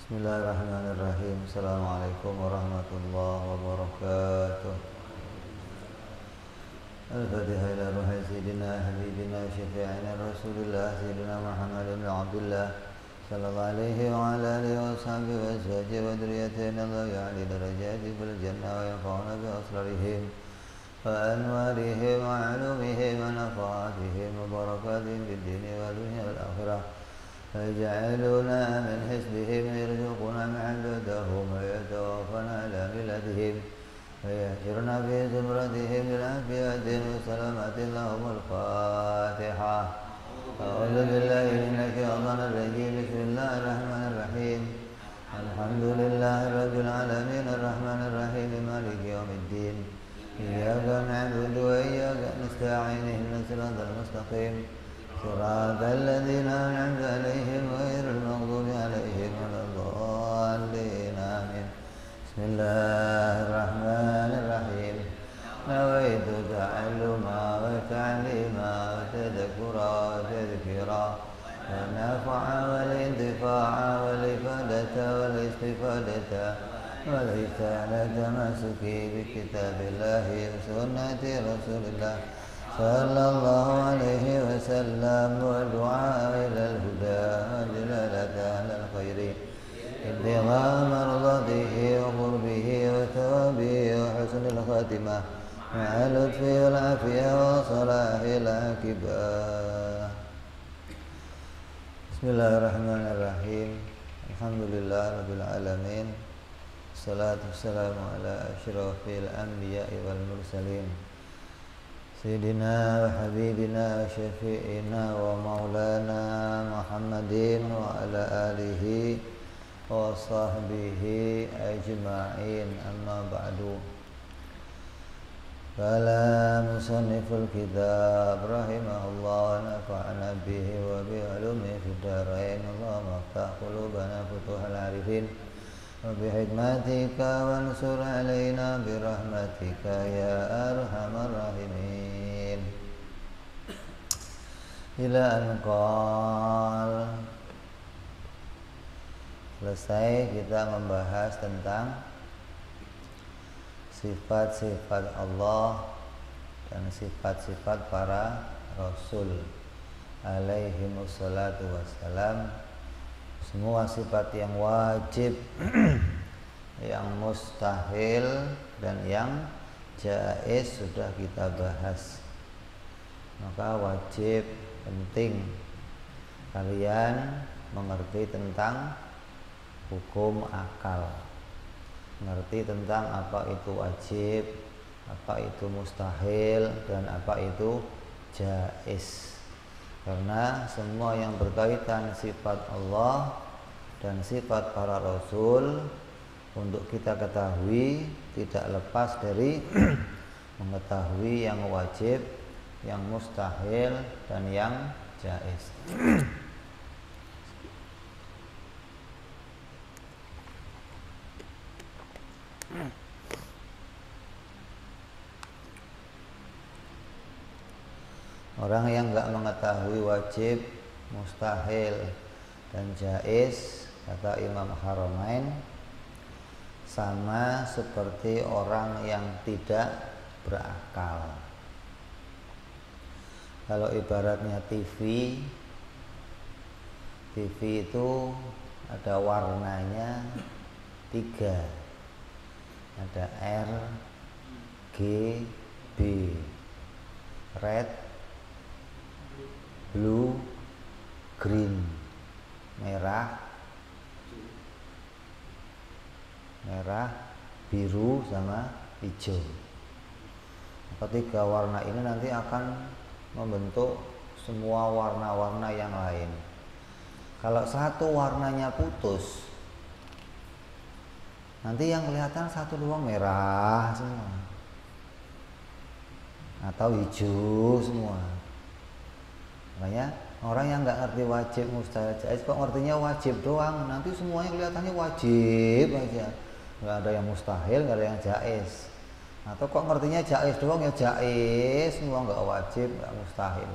Bismillahirrahmanirrahim. Assalamualaikum warahmatullahi wabarakatuh. Al-Fatihah ila ruhi Sayyidina Habibina Syafi'ina Rasulullah Sayyidina Muhammad bin Abdullah sallallahu alaihi wa ala alihi wa sahbihi wa azwajihi wa dhurriyatihi Allah ya'li darajati fil jannah wa yanfa'una bi asrarihim wa anwarihim wa ulumihim wa nafaatihim wa barakatihim fid dini wal dunya wal akhirah. فيجعلنا من حزبهم يرزقنا من عبدهم ويتوفنا على ملتهم ويحشرنا في زمرتهم بالعافية والسلامة لهم الفاتحة. أعوذ بالله من الشيطان الرجيم. بسم الله الرحمن الرحيم. الحمد لله رب العالمين الرحمن الرحيم مالك يوم الدين. إياك نعبد وإياك نستعين اهدنا الصراط المستقيم صراط الذين أنعمت عليهم غير المغضوب عليهم ولا الضالين آمين. بسم الله الرحمن الرحيم. نويت تعلما وتعليما وتذكرا وتذكيرا والنفع والانتفاع والإفادة والاستفادة والإحسان تمسكي بكتاب الله وسنة رسول الله صلى الله عليه وسلم والدعاء إلى الهدى والدلالة على الخير ابتغاء مرضاته وقربه وثوابه وحسن الخاتمة مع اللطف والعافية وصلاح العاقبة. بسم الله الرحمن الرحيم. الحمد لله رب العالمين. الصلاة والسلام على أشرف الأنبياء والمرسلين سيدنا وحبيبنا وشفيعنا ومولانا محمد وعلى آله وصحبه أجمعين. أما بعد. قال مصنف الكتاب رحمه الله ونفعنا به وبعلومه في الدارين. اللهم افتح قلوبنا فتوح العارفين وبحكمتك وانصر علينا برحمتك يا أرحم الراحمين. Ila anqal. Selesai kita membahas tentang sifat-sifat Allah dan sifat-sifat para Rasul alaihimussalatu wassalam. Semua sifat yang wajib, yang mustahil, dan yang jaiz sudah kita bahas. Maka wajib, penting kalian mengerti tentang hukum akal, mengerti tentang apa itu wajib, apa itu mustahil, dan apa itu jaiz. Karena semua yang berkaitan sifat Allah dan sifat para Rasul untuk kita ketahui tidak lepas dari mengetahui yang wajib, yang mustahil, dan yang jaiz. Orang yang enggak mengetahui wajib, mustahil, dan jaiz, kata Imam Haramain, sama seperti orang yang tidak berakal. Kalau ibaratnya TV itu ada warnanya 3. Ada R, G, B. Red, blue, green. Merah, biru, sama hijau. Ketiga warna ini nanti akan membentuk semua warna-warna yang lain. Kalau satu warnanya putus, nanti yang kelihatan satu doang merah semua atau hijau semua. Makanya orang yang nggak ngerti wajib, mustahil, jaiz kok ngertinya wajib doang, nanti semuanya kelihatannya wajib aja, nggak ada yang mustahil, nggak ada yang jaiz. Atau kok ngertinya jaiz doang, ya jaiz semua, nggak wajib, nggak mustahil.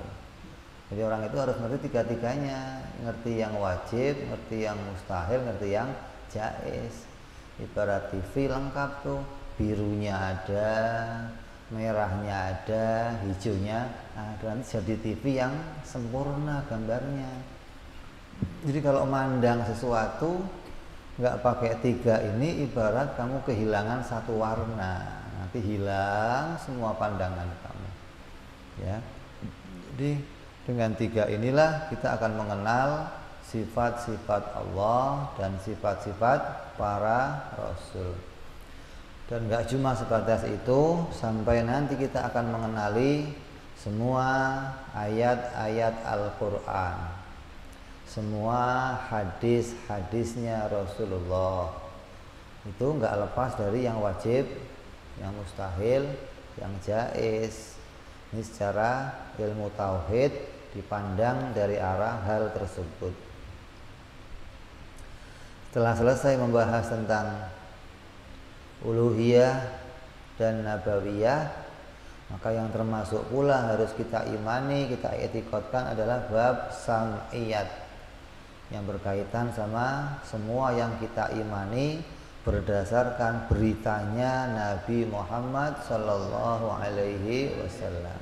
Jadi orang itu harus ngerti tiga-tiganya, ngerti yang wajib, ngerti yang mustahil, ngerti yang jais. Ibarat TV lengkap tuh, birunya ada, merahnya ada, hijaunya ada, nanti jadi TV yang sempurna gambarnya. Jadi kalau mandang sesuatu nggak pakai 3 ini, ibarat kamu kehilangan satu warna, nanti hilang semua pandangan kamu, ya. Jadi dengan 3 inilah kita akan mengenal sifat-sifat Allah dan sifat-sifat para Rasul. Dan gak cuma sebatas itu, sampai nanti kita akan mengenali semua ayat-ayat Al-Quran, semua hadis-hadisnya Rasulullah. Itu gak lepas dari yang wajib, yang mustahil, yang jaiz. Ini secara ilmu tauhid dipandang dari arah hal tersebut. Setelah selesai membahas tentang uluhiyah dan nabawiyah, maka yang termasuk pula harus kita imani, kita i'tiqadkan adalah bab sam'iyat, yang berkaitan sama semua yang kita imani berdasarkan beritanya Nabi Muhammad sallallahu alaihi wasallam.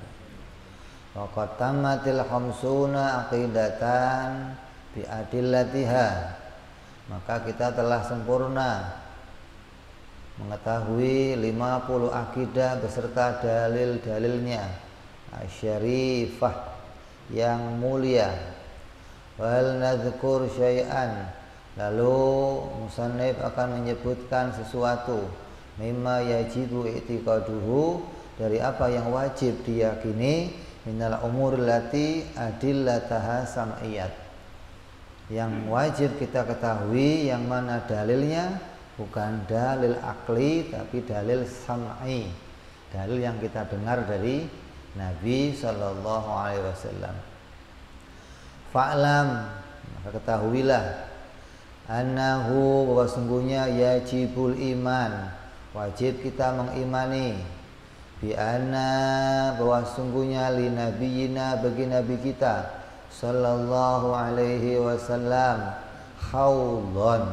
Wa qad tammatil khamsuna aqidatan bi adillatiha, maka kita telah sempurna mengetahui 50 akidah beserta dalil-dalilnya asyarifah yang mulia. Wal nadhkur syai'an, lalu musannif akan menyebutkan sesuatu mimma yajibu i'tiqaduhu, dari apa yang wajib diyakini, minal umur lati adillataha sam'iyat, yang wajib kita ketahui yang mana dalilnya bukan dalil akli tapi dalil sam'i, dalil yang kita dengar dari Nabi sallallahu alaihi wasallam. Fa'lam, maka ketahuilah, annahu, bahwa sungguhnya yajibul iman, wajib kita mengimani, bi anna, bahwa sungguhnya li nabiyina, bagi nabi kita sallallahu alaihi wasallam, haudon,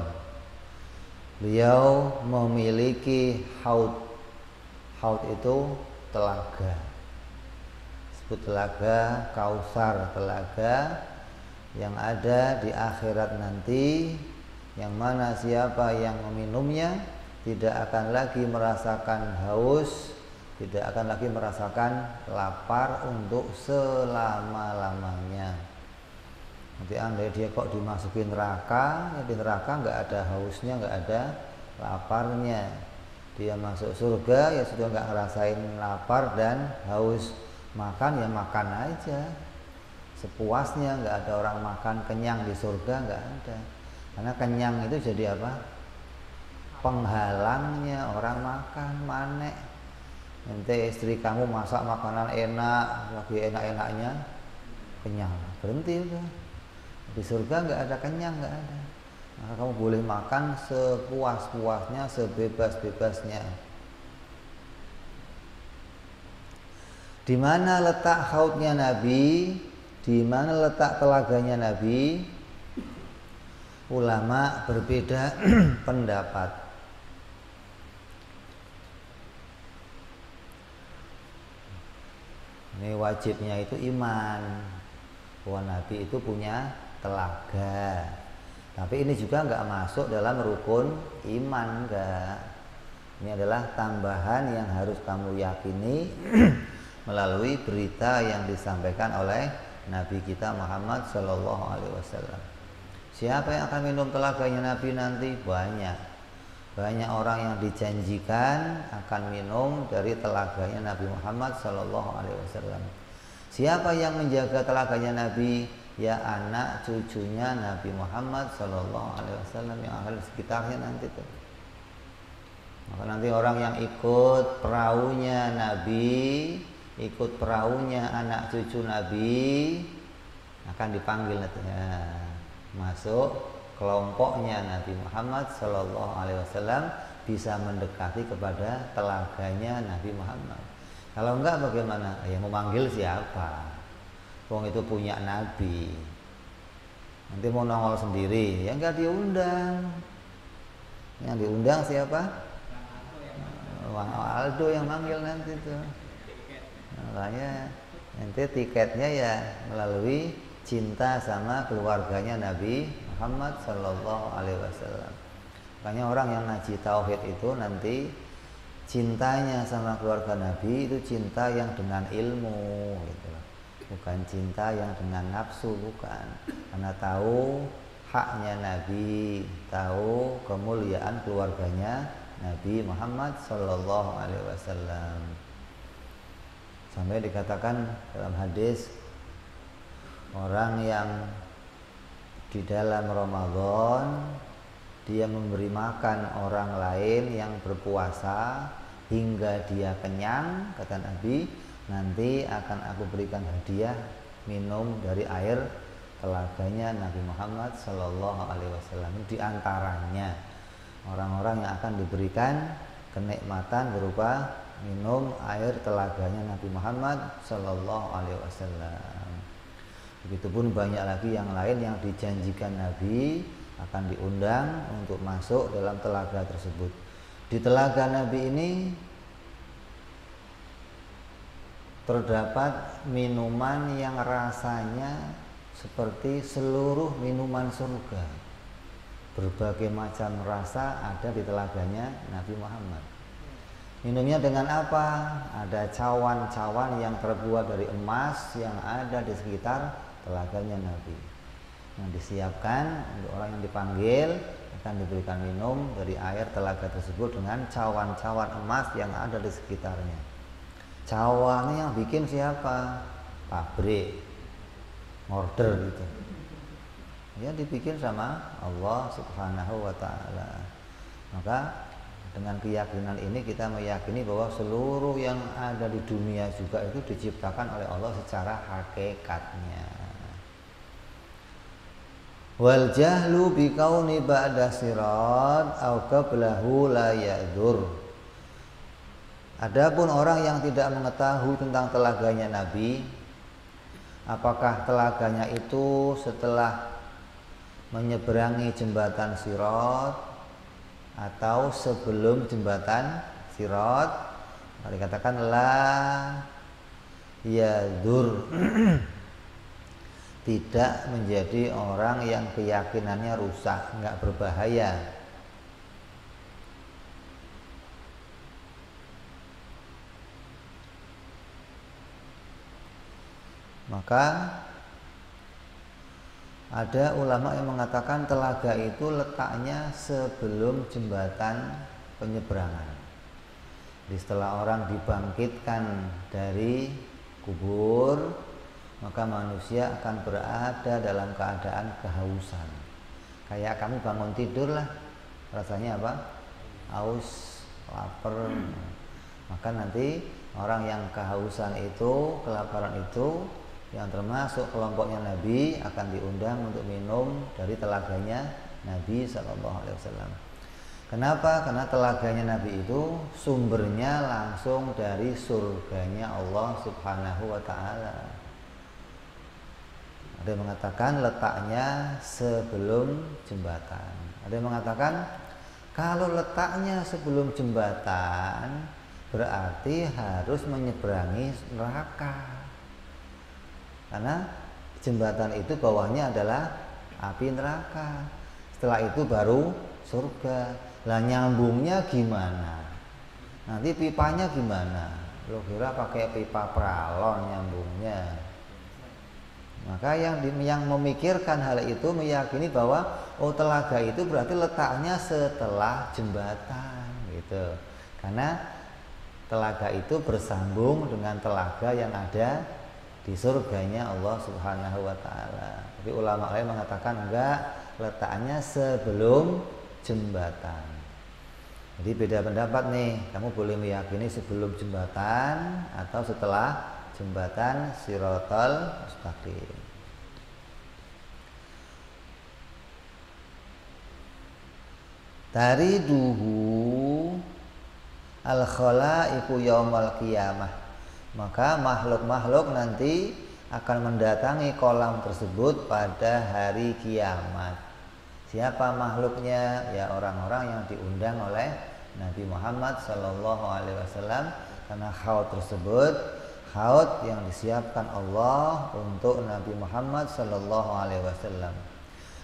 beliau memiliki haud. Haud itu telaga, disebut telaga Kausar, telaga yang ada di akhirat nanti, yang mana siapa yang meminumnya tidak akan lagi merasakan haus, tidak akan lagi merasakan lapar untuk selama-lamanya. Nanti andai dia kok dimasukin neraka, ya di neraka nggak ada hausnya, nggak ada laparnya. Dia masuk surga ya sudah nggak ngerasain lapar dan haus. Makan ya makan aja sepuasnya, nggak ada orang makan kenyang di surga, nggak ada. Karena kenyang itu jadi apa? Penghalangnya orang makan, manek. Nanti istri kamu masak makanan enak, lagi enak-enaknya, kenyang, berhenti udah. Di surga nggak ada kenyang, nggak ada. Maka kamu boleh makan sepuas-puasnya, sebebas-bebasnya. Di mana letak haudnya Nabi? Di mana letak telaganya Nabi? Ulama berbeda pendapat. Ini wajibnya itu iman bahwa Nabi itu punya telaga. Tapi ini juga nggak masuk dalam rukun iman, enggak. Ini adalah tambahan yang harus kamu yakini melalui berita yang disampaikan oleh Nabi kita Muhammad Shallallahu Alaihi Wasallam. Siapa yang akan minum telaganya Nabi nanti? Banyak orang yang dijanjikan akan minum dari telaganya Nabi Muhammad Shallallahu Alaihi Wasallam. Siapa yang menjaga telaganya Nabi? Ya anak cucunya Nabi Muhammad Sallallahu Alaihi Wasallam yang akan di sekitarnya nanti tuh. Maka nanti orang yang ikut perahunya Nabi, ikut perahunya anak cucu Nabi akan dipanggil nanti, ya, masuk kelompoknya Nabi Muhammad Sallallahu Alaihi Wasallam, bisa mendekati kepada telaganya Nabi Muhammad. Kalau enggak bagaimana? Ya memanggil siapa? Wong itu punya Nabi, nanti mau nongol sendiri, ya enggak diundang. Yang diundang siapa? Aldo yang manggil nanti tuh. Makanya nanti tiketnya ya melalui cinta sama keluarganya Nabi Muhammad Sallallahu Alaihi Wasallam. Makanya orang yang ngaji tauhid itu nanti cintanya sama keluarga Nabi itu cinta yang dengan ilmu gitu. Bukan cinta yang dengan nafsu, bukan. Karena tahu haknya Nabi, tahu kemuliaan keluarganya Nabi Muhammad Sallallahu Alaihi Wasallam. Sampai dikatakan dalam hadis, orang yang di dalam Ramadan dia memberi makan orang lain yang berpuasa hingga dia kenyang, kata Nabi, nanti akan aku berikan hadiah minum dari air telaganya Nabi Muhammad Sallallahu Alaihi Wasallam. Di antaranya orang-orang yang akan diberikan kenikmatan berupa minum air telaganya Nabi Muhammad Sallallahu Alaihi Wasallam. Begitupun banyak lagi yang lain yang dijanjikan Nabi akan diundang untuk masuk dalam telaga tersebut. Di telaga Nabi ini terdapat minuman yang rasanya seperti seluruh minuman surga. Berbagai macam rasa ada di telaganya Nabi Muhammad. Minumnya dengan apa? Ada cawan-cawan yang terbuat dari emas yang ada di sekitar telaganya Nabi, yang disiapkan untuk orang yang dipanggil akan diberikan minum dari air telaga tersebut dengan cawan-cawan emas yang ada di sekitarnya. Cawannya yang bikin siapa? Pabrik, order gitu. Ya dibikin sama Allah Subhanahu wa Ta'ala. Maka dengan keyakinan ini kita meyakini bahwa seluruh yang ada di dunia juga itu diciptakan oleh Allah secara hakikatnya. Wal jahlu bi kauni ba'da sirat au qablahu la ya'dzur. Adapun orang yang tidak mengetahui tentang telaganya Nabi, apakah telaganya itu setelah menyeberangi jembatan Sirat atau sebelum jembatan Sirat, dikatakan la ya'dzur. Tidak menjadi orang yang keyakinannya rusak, nggak berbahaya. Maka ada ulama yang mengatakan telaga itu letaknya sebelum jembatan penyeberangan. Jadi setelah orang dibangkitkan dari kubur, maka manusia akan berada dalam keadaan kehausan. Kayak kamu bangun tidur lah, rasanya apa? Haus, lapar. Maka nanti orang yang kehausan itu, kelaparan itu, yang termasuk kelompoknya Nabi akan diundang untuk minum dari telaganya Nabi SAW. Kenapa? Karena telaganya Nabi itu sumbernya langsung dari surganya Allah Subhanahu wa Ta'ala. Ada yang mengatakan letaknya sebelum jembatan. Ada yang mengatakan kalau letaknya sebelum jembatan berarti harus menyeberangi neraka. Karena jembatan itu bawahnya adalah api neraka. Setelah itu baru surga. Lah nyambungnya gimana? Nanti pipanya gimana? Lo kira pakai pipa pralon nyambungnya? Maka yang memikirkan hal itu meyakini bahwa telaga itu berarti letaknya setelah jembatan gitu. Karena telaga itu bersambung dengan telaga yang ada di surganya Allah Subhanahu wa Ta'ala. Tapi ulama lain mengatakan enggak, letaknya sebelum jembatan. Jadi beda pendapat nih, kamu boleh meyakini sebelum jembatan atau setelah jembatan Shiratal Mustaqim. Tariduhu al-khalaiqu yaumal qiyamah. Maka makhluk-makhluk nanti akan mendatangi kolam tersebut pada hari kiamat. Siapa makhluknya? Ya orang-orang yang diundang oleh Nabi Muhammad Sallallahu Alaihi Wasallam, karena haud tersebut haud yang disiapkan Allah untuk Nabi Muhammad Sallallahu Alaihi Wasallam.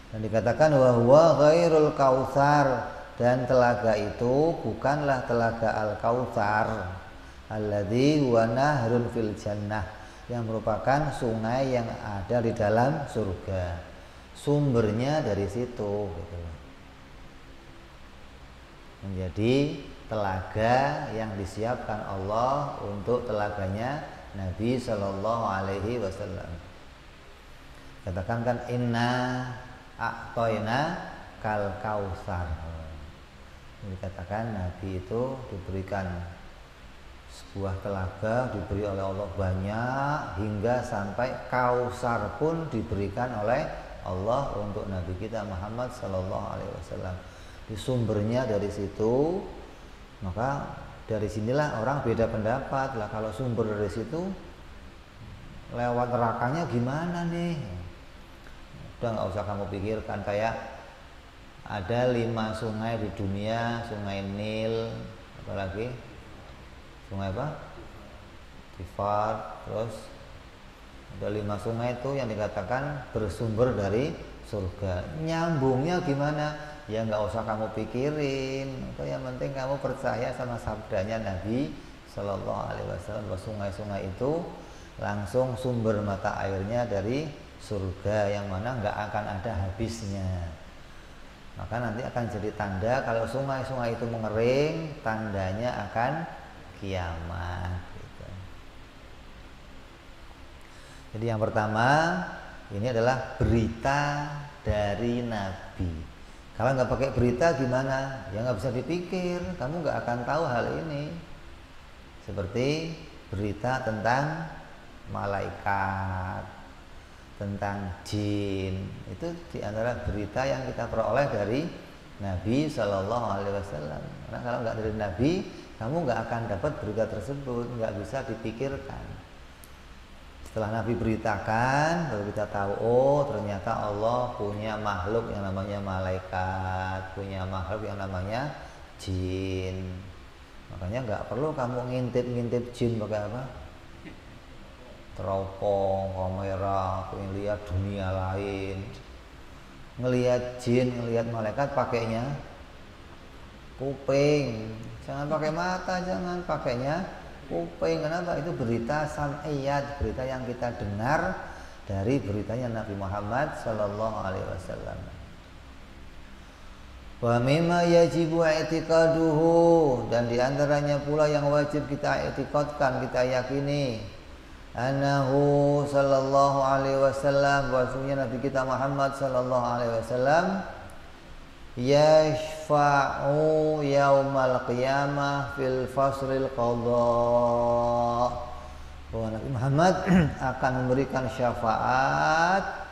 Dan dikatakan wahwa ghairul kautsar, dan telaga itu bukanlah telaga al-kautsar alladzi huwa nahrun fil jannah, yang merupakan sungai yang ada di dalam surga. Sumbernya dari situ gitu. Menjadi telaga yang disiapkan Allah untuk telaganya Nabi Sallallahu Alaihi Wasallam. Katakan kan inna a'toina kal kausar. Dikatakan Nabi itu diberikan sebuah telaga, diberi oleh Allah banyak, hingga sampai kausar pun diberikan oleh Allah untuk Nabi kita Muhammad Sallallahu Alaihi Wasallam. Di sumbernya dari situ, maka dari sinilah orang beda pendapat lah. Kalau sumber dari situ, lewat nerakanya gimana nih? Udah nggak usah kamu pikirkan. Kayak ada 5 sungai di dunia, sungai Nil, apalagi sungai apa? Tifar, terus ada 5 sungai itu yang dikatakan bersumber dari surga. Nyambungnya gimana? Ya nggak usah kamu pikirin. Itu yang penting kamu percaya sama sabdanya Nabi Sallallahu Alaihi Wasallam bahwa sungai-sungai itu langsung sumber mata airnya dari surga, yang mana nggak akan ada habisnya. Maka nanti akan jadi tanda kalau sungai-sungai itu mengering, tandanya akan kiamat gitu. Jadi yang pertama ini adalah berita dari Nabi. Kalau nggak pakai berita gimana? Ya nggak bisa dipikir, kamu nggak akan tahu hal ini. Seperti berita tentang malaikat, tentang jin, itu diantara berita yang kita peroleh dari Nabi Sallallahu Alaihi Wasallam. Karena kalau nggak dari Nabi, kamu nggak akan dapat berita tersebut, nggak bisa dipikirkan. Setelah Nabi beritakan, baru kita tahu, oh ternyata Allah punya makhluk yang namanya malaikat, punya makhluk yang namanya jin. Makanya nggak perlu kamu ngintip-ngintip jin pakai apa? Teropong, kamera, pengen lihat dunia lain. Ngelihat jin, ngelihat malaikat pakainya kuping. Jangan pakai mata, jangan pakainya kuping. Kenapa? Itu berita sam'iyat, berita yang kita dengar dari beritanya Nabi Muhammad Sallallahu Alaihi Wasallam. Wa mimma yajibu i'tiqaduhu, dan diantaranya pula yang wajib kita i'tiqadkan, kita yakini, Anahu sallallahu alaihi wasallam, bahwasanya Nabi kita Muhammad sallallahu alaihi wasallam yashfa'u yaumal qiyamah fil fasril qadha, bahwa Nabi Muhammad akan memberikan syafaat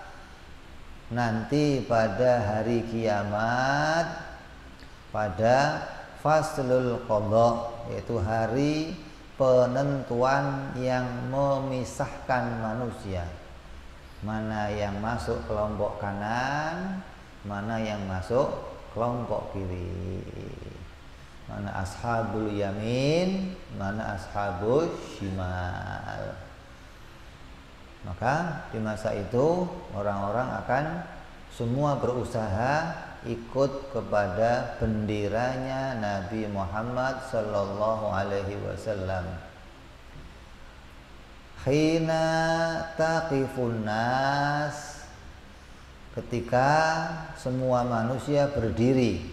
nanti pada hari kiamat, pada faslul qadha, yaitu hari penentuan yang memisahkan manusia, mana yang masuk kelompok kanan, mana yang masuk kelompok kiri, mana ashabul yamin, mana ashabul shimal. Maka di masa itu orang-orang akan semua berusaha ikut kepada benderanya Nabi Muhammad sallallahu alaihi wasallam. Khina taqifun nas, ketika semua manusia berdiri,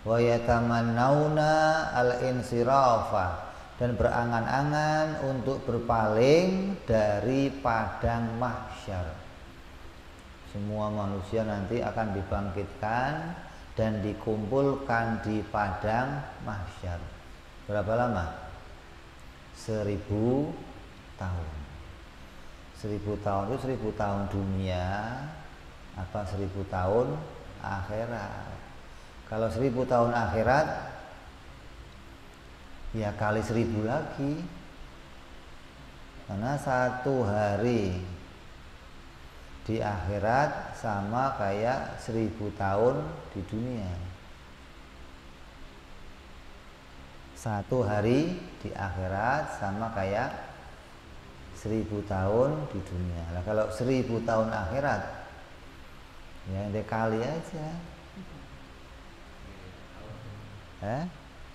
wa yatamannawna al-insirafa, dan berangan-angan untuk berpaling dari padang mahsyar. Semua manusia nanti akan dibangkitkan dan dikumpulkan di padang mahsyar. Berapa lama? 1000 tahun. 1000 tahun itu 1000 tahun dunia, apa 1000 tahun akhirat. Kalau 1000 tahun akhirat, ya kali 1000 lagi. Karena satu hari di akhirat sama kayak 1000 tahun di dunia. Satu hari di akhirat sama kayak 1000 tahun di dunia. Nah, kalau 1000 tahun akhirat, ya dikali aja.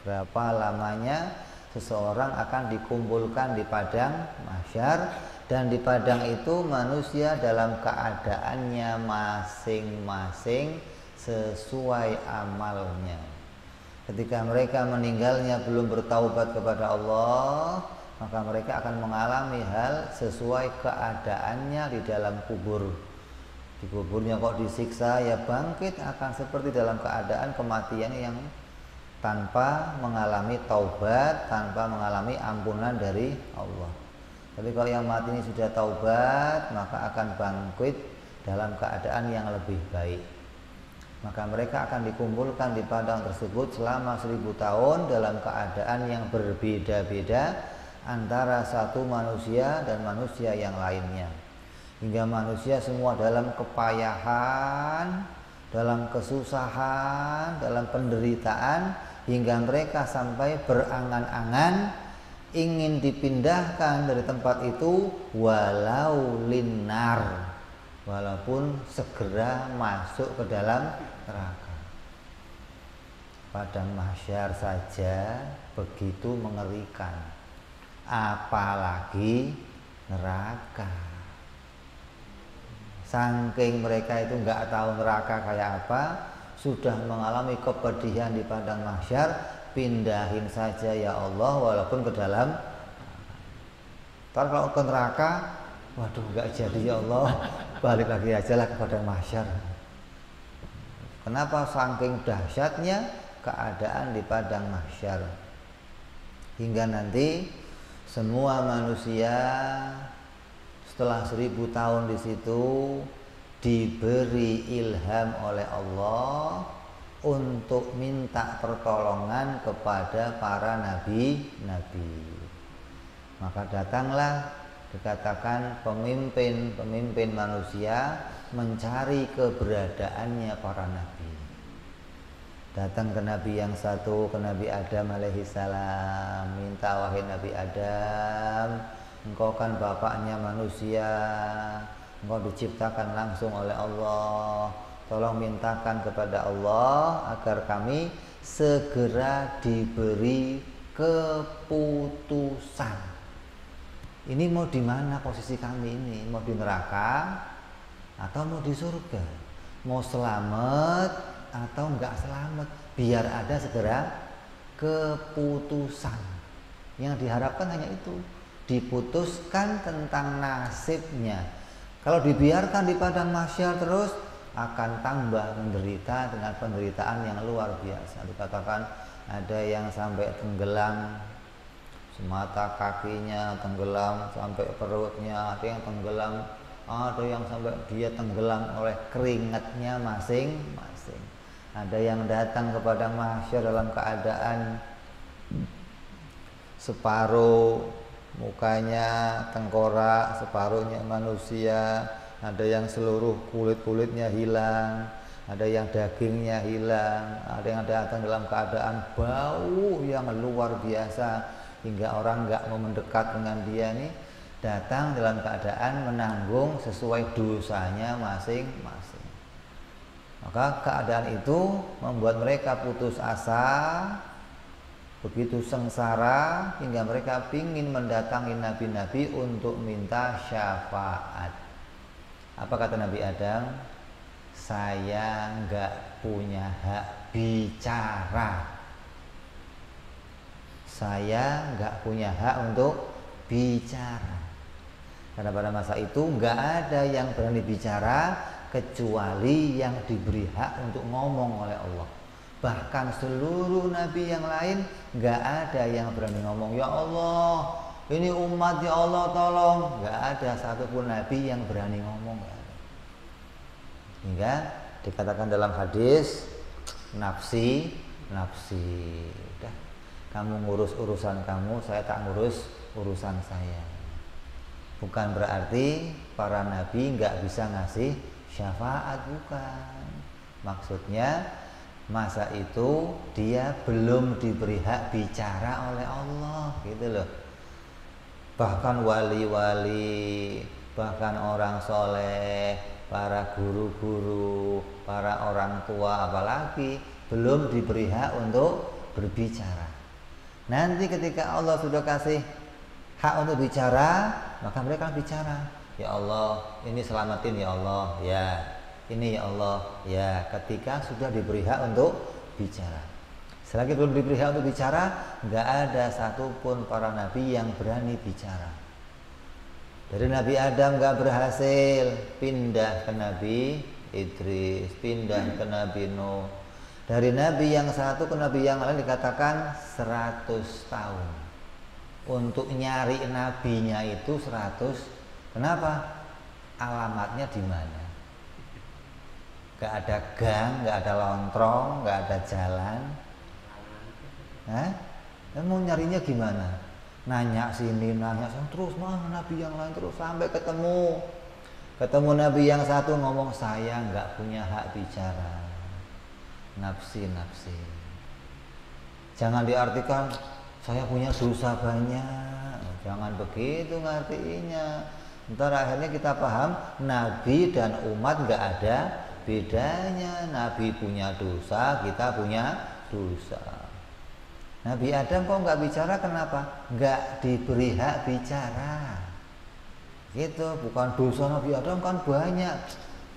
Berapa lamanya seseorang akan dikumpulkan di padang mahsyar, dan di padang itu manusia dalam keadaannya masing-masing sesuai amalnya. Ketika mereka meninggalnya belum bertaubat kepada Allah, maka mereka akan mengalami hal sesuai keadaannya di dalam kubur. Di kuburnya kok disiksa, ya bangkit akan seperti dalam keadaan kematian yang tanpa mengalami taubat, tanpa mengalami ampunan dari Allah. Tapi kalau yang mati ini sudah taubat, maka akan bangkit dalam keadaan yang lebih baik. Maka mereka akan dikumpulkan di padang tersebut selama 1000 tahun dalam keadaan yang berbeda-beda antara satu manusia dan manusia yang lainnya. Hingga manusia semua dalam kepayahan, dalam kesusahan, dalam penderitaan, hingga mereka sampai berangan-angan ingin dipindahkan dari tempat itu walau linnar, walaupun segera masuk ke dalam neraka. Padang mahsyar saja begitu mengerikan, apalagi neraka. Saking mereka itu nggak tahu neraka kayak apa, sudah mengalami kepedihan di padang mahsyar, pindahin saja ya Allah walaupun ke dalam. Ntar kalau ke neraka, waduh nggak jadi ya Allah, balik lagi aja lah ke padang mahsyar. Kenapa? Saking dahsyatnya keadaan di padang mahsyar, hingga nanti semua manusia setelah 1000 tahun di situ diberi ilham oleh Allah untuk minta pertolongan kepada para nabi-nabi. Maka datanglah, dikatakan pemimpin manusia mencari keberadaannya para nabi. Datang ke nabi yang satu, ke Nabi Adam alaihissalam, minta, wahai Nabi Adam, engkau kan bapaknya manusia, engkau diciptakan langsung oleh Allah, tolong mintakan kepada Allah agar kami segera diberi keputusan. Ini mau di mana posisi kami ini? Mau di neraka atau mau di surga? Mau selamat atau enggak selamat? Biar ada segera keputusan. Yang diharapkan hanya itu, diputuskan tentang nasibnya. Kalau dibiarkan di padang mahsyar terus, akan tambah menderita dengan penderitaan yang luar biasa. Dikatakan ada yang sampai tenggelam, semata kakinya tenggelam sampai perutnya, ada yang tenggelam, ada yang sampai dia tenggelam oleh keringatnya masing-masing. Ada yang datang ke padang mahsyar dalam keadaan separuh mukanya tengkorak, separuhnya manusia. Ada yang seluruh kulit-kulitnya hilang, ada yang dagingnya hilang, ada yang datang dalam keadaan bau yang luar biasa hingga orang nggak mau mendekat dengan dia nih. Datang dalam keadaan menanggung sesuai dosanya masing-masing. Maka keadaan itu membuat mereka putus asa, begitu sengsara, hingga mereka ingin mendatangi nabi-nabi untuk minta syafaat. Apa kata Nabi Adam? Saya nggak punya hak bicara. Saya nggak punya hak untuk bicara. Karena pada masa itu nggak ada yang berani bicara kecuali yang diberi hak untuk ngomong oleh Allah. Bahkan seluruh nabi yang lain nggak ada yang berani ngomong, ya Allah, ini umat ya Allah tolong. Nggak ada satupun nabi yang berani ngomong. Hingga dikatakan dalam hadis, nafsi, nafsi. Udah, kamu ngurus urusan kamu, saya tak ngurus urusan saya. Bukan berarti para nabi nggak bisa ngasih syafaat, bukan. Maksudnya masa itu dia belum diberi hak bicara oleh Allah, gitu loh. Bahkan wali-wali, bahkan orang soleh, para guru-guru, para orang tua apalagi belum diberi hak untuk berbicara. Nanti ketika Allah sudah kasih hak untuk bicara, maka mereka akan bicara. Ya Allah, ini selamatin ya Allah, ya. Ini ya Allah, ya. Ketika sudah diberi hak untuk bicara. Selagi belum diberi hak untuk bicara, nggak ada satupun para nabi yang berani bicara. Dari Nabi Adam nggak berhasil, pindah ke Nabi Idris, pindah ke Nabi Nuh. Dari nabi yang satu ke nabi yang lain dikatakan 100 tahun. Untuk nyari nabinya itu 100. Kenapa? Alamatnya di mana? Gak ada gang, gak ada lontrong, gak ada jalan. Hah? Mau nyarinya gimana? Nanya sini, nanya sana, terus mana nabi yang lain, terus sampai ketemu. Ketemu nabi yang satu ngomong, saya gak punya hak bicara. Nafsi. Jangan diartikan saya punya dosa banyak. Jangan begitu ngartinya. Ntar akhirnya kita paham nabi dan umat gak ada bedanya. Nabi punya dosa, kita punya dosa. Nabi Adam kok nggak bicara, kenapa? Nggak diberi hak bicara. Gitu, bukan dosa Nabi Adam kan banyak.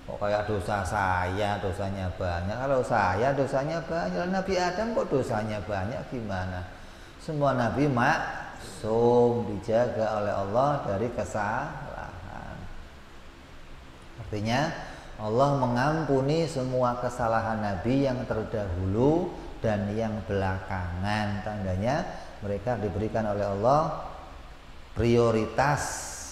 Kok kayak dosa saya, dosanya banyak. Kalau saya dosanya banyak, Nabi Adam kok dosanya banyak, gimana? Semua nabi maksum, dijaga oleh Allah dari kesalahan. Artinya Allah mengampuni semua kesalahan nabi yang terdahulu dan yang belakangan. Tandanya mereka diberikan oleh Allah prioritas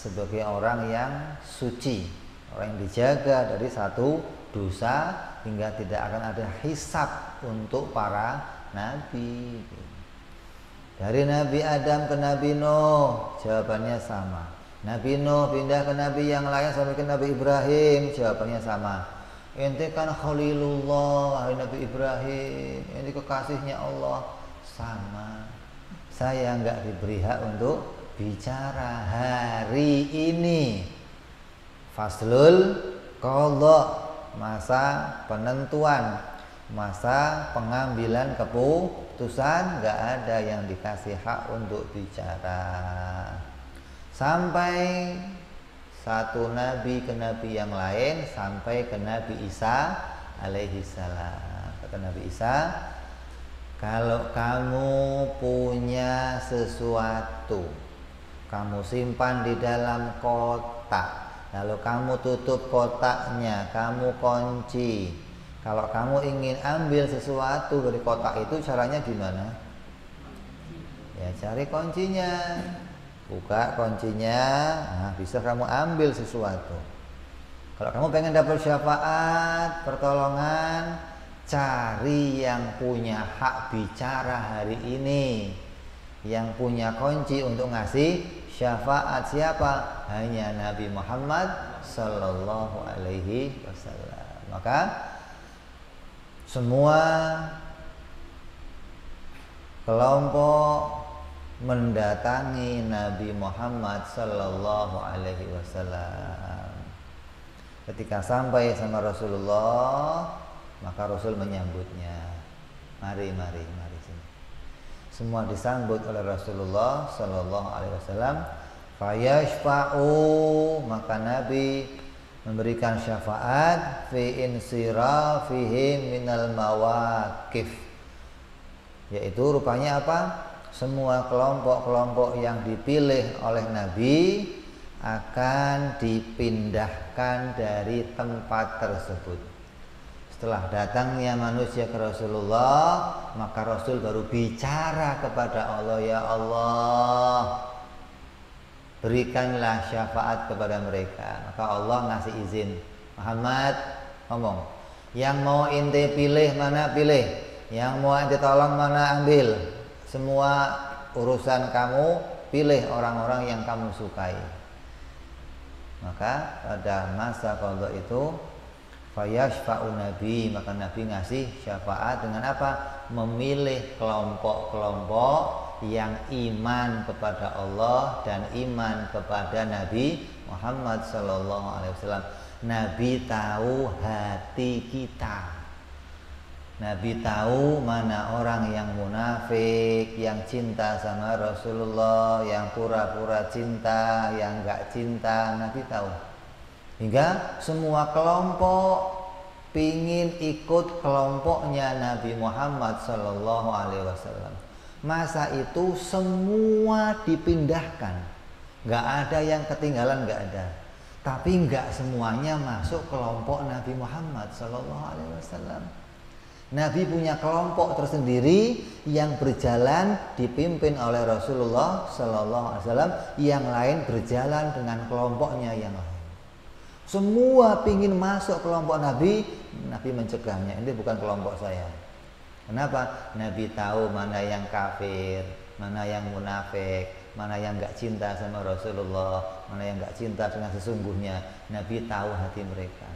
sebagai orang yang suci, orang yang dijaga dari satu dosa, hingga tidak akan ada hisab untuk para nabi. Dari Nabi Adam ke Nabi Nuh, jawabannya sama. Nabi Nuh pindah ke nabi yang lain sampai ke Nabi Ibrahim, jawabannya sama. Ente kan Khalilullah, Nabi Ibrahim, ini kekasihnya Allah, sama. Saya nggak diberi hak untuk bicara hari ini. Faslul qadha, masa penentuan, masa pengambilan keputusan, nggak ada yang dikasih hak untuk bicara. Sampai satu nabi ke nabi yang lain, sampai ke Nabi Isa alaihi salam. Kata Nabi Isa, kalau kamu punya sesuatu, kamu simpan di dalam kotak, lalu kamu tutup kotaknya, kamu kunci. Kalau kamu ingin ambil sesuatu dari kotak itu, caranya gimana? Ya cari kuncinya. Buka kuncinya, nah bisa kamu ambil sesuatu. Kalau kamu pengen dapat syafaat, pertolongan, cari yang punya hak bicara hari ini, yang punya kunci untuk ngasih syafaat. Siapa? Hanya Nabi Muhammad Sallallahu Alaihi Wasallam. Maka semua kelompok mendatangi Nabi Muhammad Sallallahu Alaihi Wasallam. Ketika sampai sama Rasulullah, maka Rasul menyambutnya. Mari sini. Semua disambut oleh Rasulullah Sallallahu Alaihi Wasallam. Fayashfa'u, maka Nabi memberikan syafaat fi insirafihim minal mawaqif, yaitu rupanya apa? Semua kelompok-kelompok yang dipilih oleh Nabi akan dipindahkan dari tempat tersebut. Setelah datangnya manusia ke Rasulullah, maka Rasul baru bicara kepada Allah, ya Allah, berikanlah syafaat kepada mereka. Maka Allah ngasih izin, Muhammad ngomong, yang mau ente pilih mana pilih, yang mau ente tolong mana ambil. Semua urusan kamu, pilih orang-orang yang kamu sukai. Maka pada masa qadha itu fayashfa'u nabi, maka Nabi ngasih syafaat dengan apa? Memilih kelompok-kelompok yang iman kepada Allah dan iman kepada Nabi Muhammad sallallahu alaihi wasallam. Nabi tahu hati kita. Nabi tahu mana orang yang munafik, yang cinta sama Rasulullah, yang pura-pura cinta, yang enggak cinta, Nabi tahu. Hingga semua kelompok pingin ikut kelompoknya Nabi Muhammad sallallahu alaihi wasallam. Masa itu semua dipindahkan, nggak ada yang ketinggalan, nggak ada. Tapi nggak semuanya masuk kelompok Nabi Muhammad sallallahu alaihi wasallam. Nabi punya kelompok tersendiri yang berjalan dipimpin oleh Rasulullah sallallahu alaihi wasallam, yang lain berjalan dengan kelompoknya yang lain. Semua pingin masuk kelompok Nabi, Nabi mencegahnya. Ini bukan kelompok saya. Kenapa? Nabi tahu mana yang kafir, mana yang munafik, mana yang enggak cinta sama Rasulullah, mana yang enggak cinta dengan sesungguhnya. Nabi tahu hati mereka.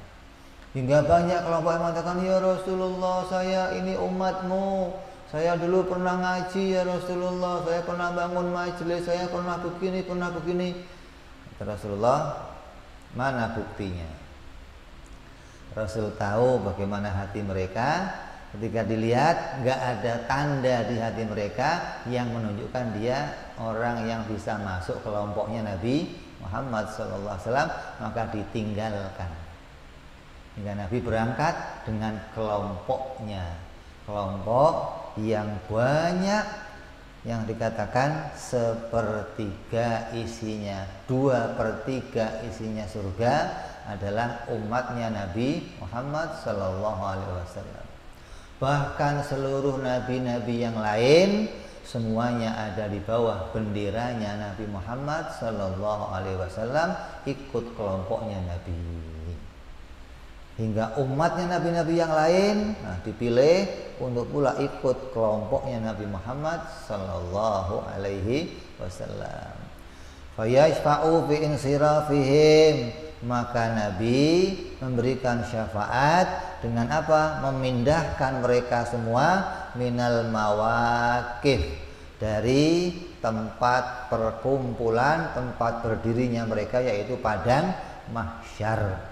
Hingga banyak kelompok yang mengatakan, ya Rasulullah, saya ini umatmu, saya dulu pernah ngaji ya Rasulullah, saya pernah bangun majelis, saya pernah begini, pernah begini. Kata Rasulullah, mana buktinya? Rasul tahu bagaimana hati mereka. Ketika dilihat nggak ada tanda di hati mereka yang menunjukkan dia orang yang bisa masuk kelompoknya Nabi Muhammad SAW, maka ditinggalkan. Hingga Nabi berangkat dengan kelompoknya, kelompok yang banyak, yang dikatakan sepertiga isinya, 2/3 isinya surga adalah umatnya Nabi Muhammad SAW. Bahkan seluruh nabi-nabi yang lain semuanya ada di bawah benderanya Nabi Muhammad SAW, ikut kelompoknya Nabi. Hingga umatnya nabi-nabi yang lain dipilih untuk pula ikut kelompoknya Nabi Muhammad sallallahu alaihi wasallam. Fayashfa'u fi insirafihim, maka Nabi memberikan syafaat dengan apa? Memindahkan mereka semua minal mawaqif, dari tempat perkumpulan, tempat berdirinya mereka, yaitu padang mahsyar.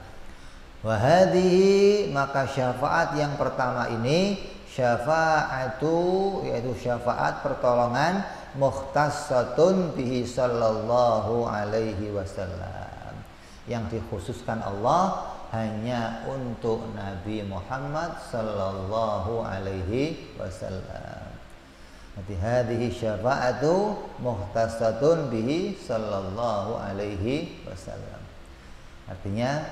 Wahadihi, maka syafaat yang pertama ini syafa'atu, yaitu syafaat pertolongan mukhtassatun bihi sallallahu alaihi wasallam, yang dikhususkan Allah hanya untuk Nabi Muhammad sallallahu alaihi wasallam. Jadi hadhihi syafa'atu mukhtassatun bihi sallallahu alaihi wasallam. Artinya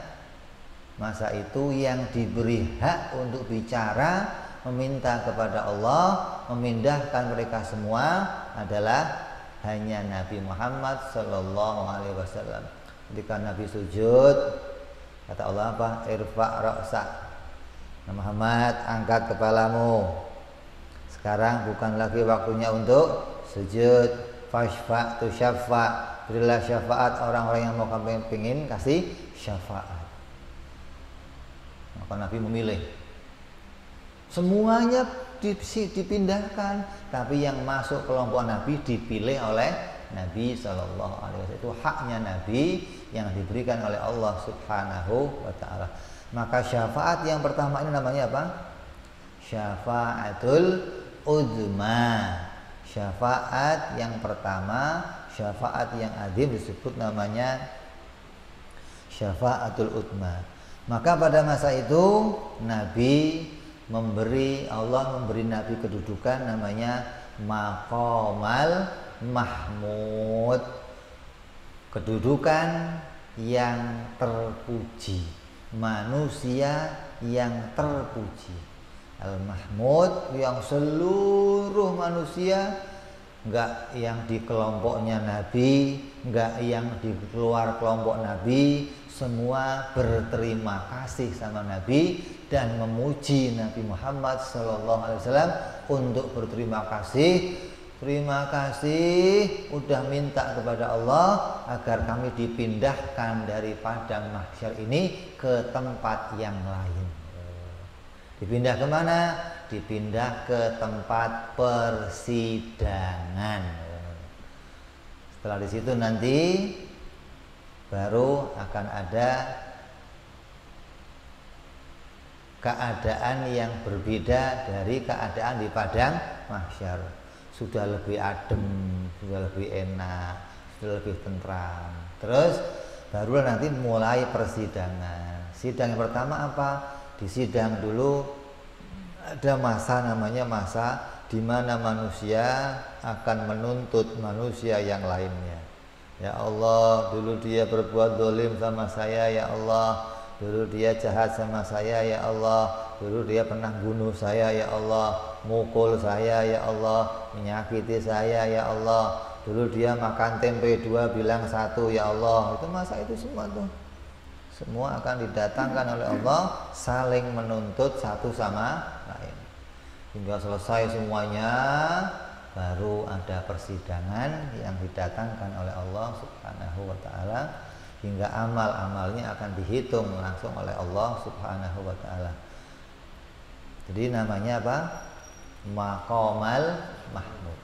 masa itu yang diberi hak untuk bicara, meminta kepada Allah, memindahkan mereka semua adalah hanya Nabi Muhammad sallallahu alaihi wasallam. Ketika Nabi sujud, kata Allah apa? Irfa' ra'sak. Muhammad, angkat kepalamu. Sekarang bukan lagi waktunya untuk sujud. Fashfa' tu syafa'. Berilah syafaat orang-orang yang mau kamu pengen kasih syafaat. Maka Nabi memilih. Semuanya dipindahkan, tapi yang masuk kelompok Nabi dipilih oleh Nabi Shallallahu Alaihi Wasallam. Itu haknya Nabi yang diberikan oleh Allah Subhanahu Wa Taala. Maka syafaat yang pertama ini namanya apa? Syafaatul Uzma. Syafaat yang pertama, syafaat yang azim disebut namanya Syafaatul Uzma. Maka pada masa itu Allah memberi Nabi kedudukan namanya Maqamal Mahmud, kedudukan yang terpuji, manusia yang terpuji. Al-Mahmud, yang seluruh manusia, enggak yang di kelompoknya Nabi, enggak yang di luar kelompok Nabi, semua berterima kasih sama Nabi dan memuji Nabi Muhammad SAW untuk berterima kasih terima kasih udah minta kepada Allah agar kami dipindahkan dari padang mahsyar ini ke tempat yang lain. Dipindah kemana? Dipindah ke tempat persidangan. Setelah di situ nanti baru akan ada keadaan yang berbeda dari keadaan di padang mahsyar. Sudah lebih adem, sudah lebih enak, sudah lebih tentram. Terus barulah nanti mulai persidangan. Sidang yang pertama apa? Di sidang dulu ada masa namanya masa di mana manusia akan menuntut manusia yang lainnya. Ya Allah, dulu dia berbuat zalim sama saya, ya Allah. Dulu dia jahat sama saya, ya Allah. Dulu dia pernah bunuh saya, ya Allah. Mukul saya, ya Allah. Menyakiti saya, ya Allah. Dulu dia makan tempe 2 bilang 1, ya Allah. Itu masa itu semua tuh. Semua akan didatangkan oleh Allah, saling menuntut satu sama lain. Hingga selesai semuanya, baru ada persidangan yang didatangkan oleh Allah Subhanahu wa ta'ala, hingga amal-amalnya akan dihitung langsung oleh Allah Subhanahu wa ta'ala. Jadi namanya apa? Maqamal Mahmud.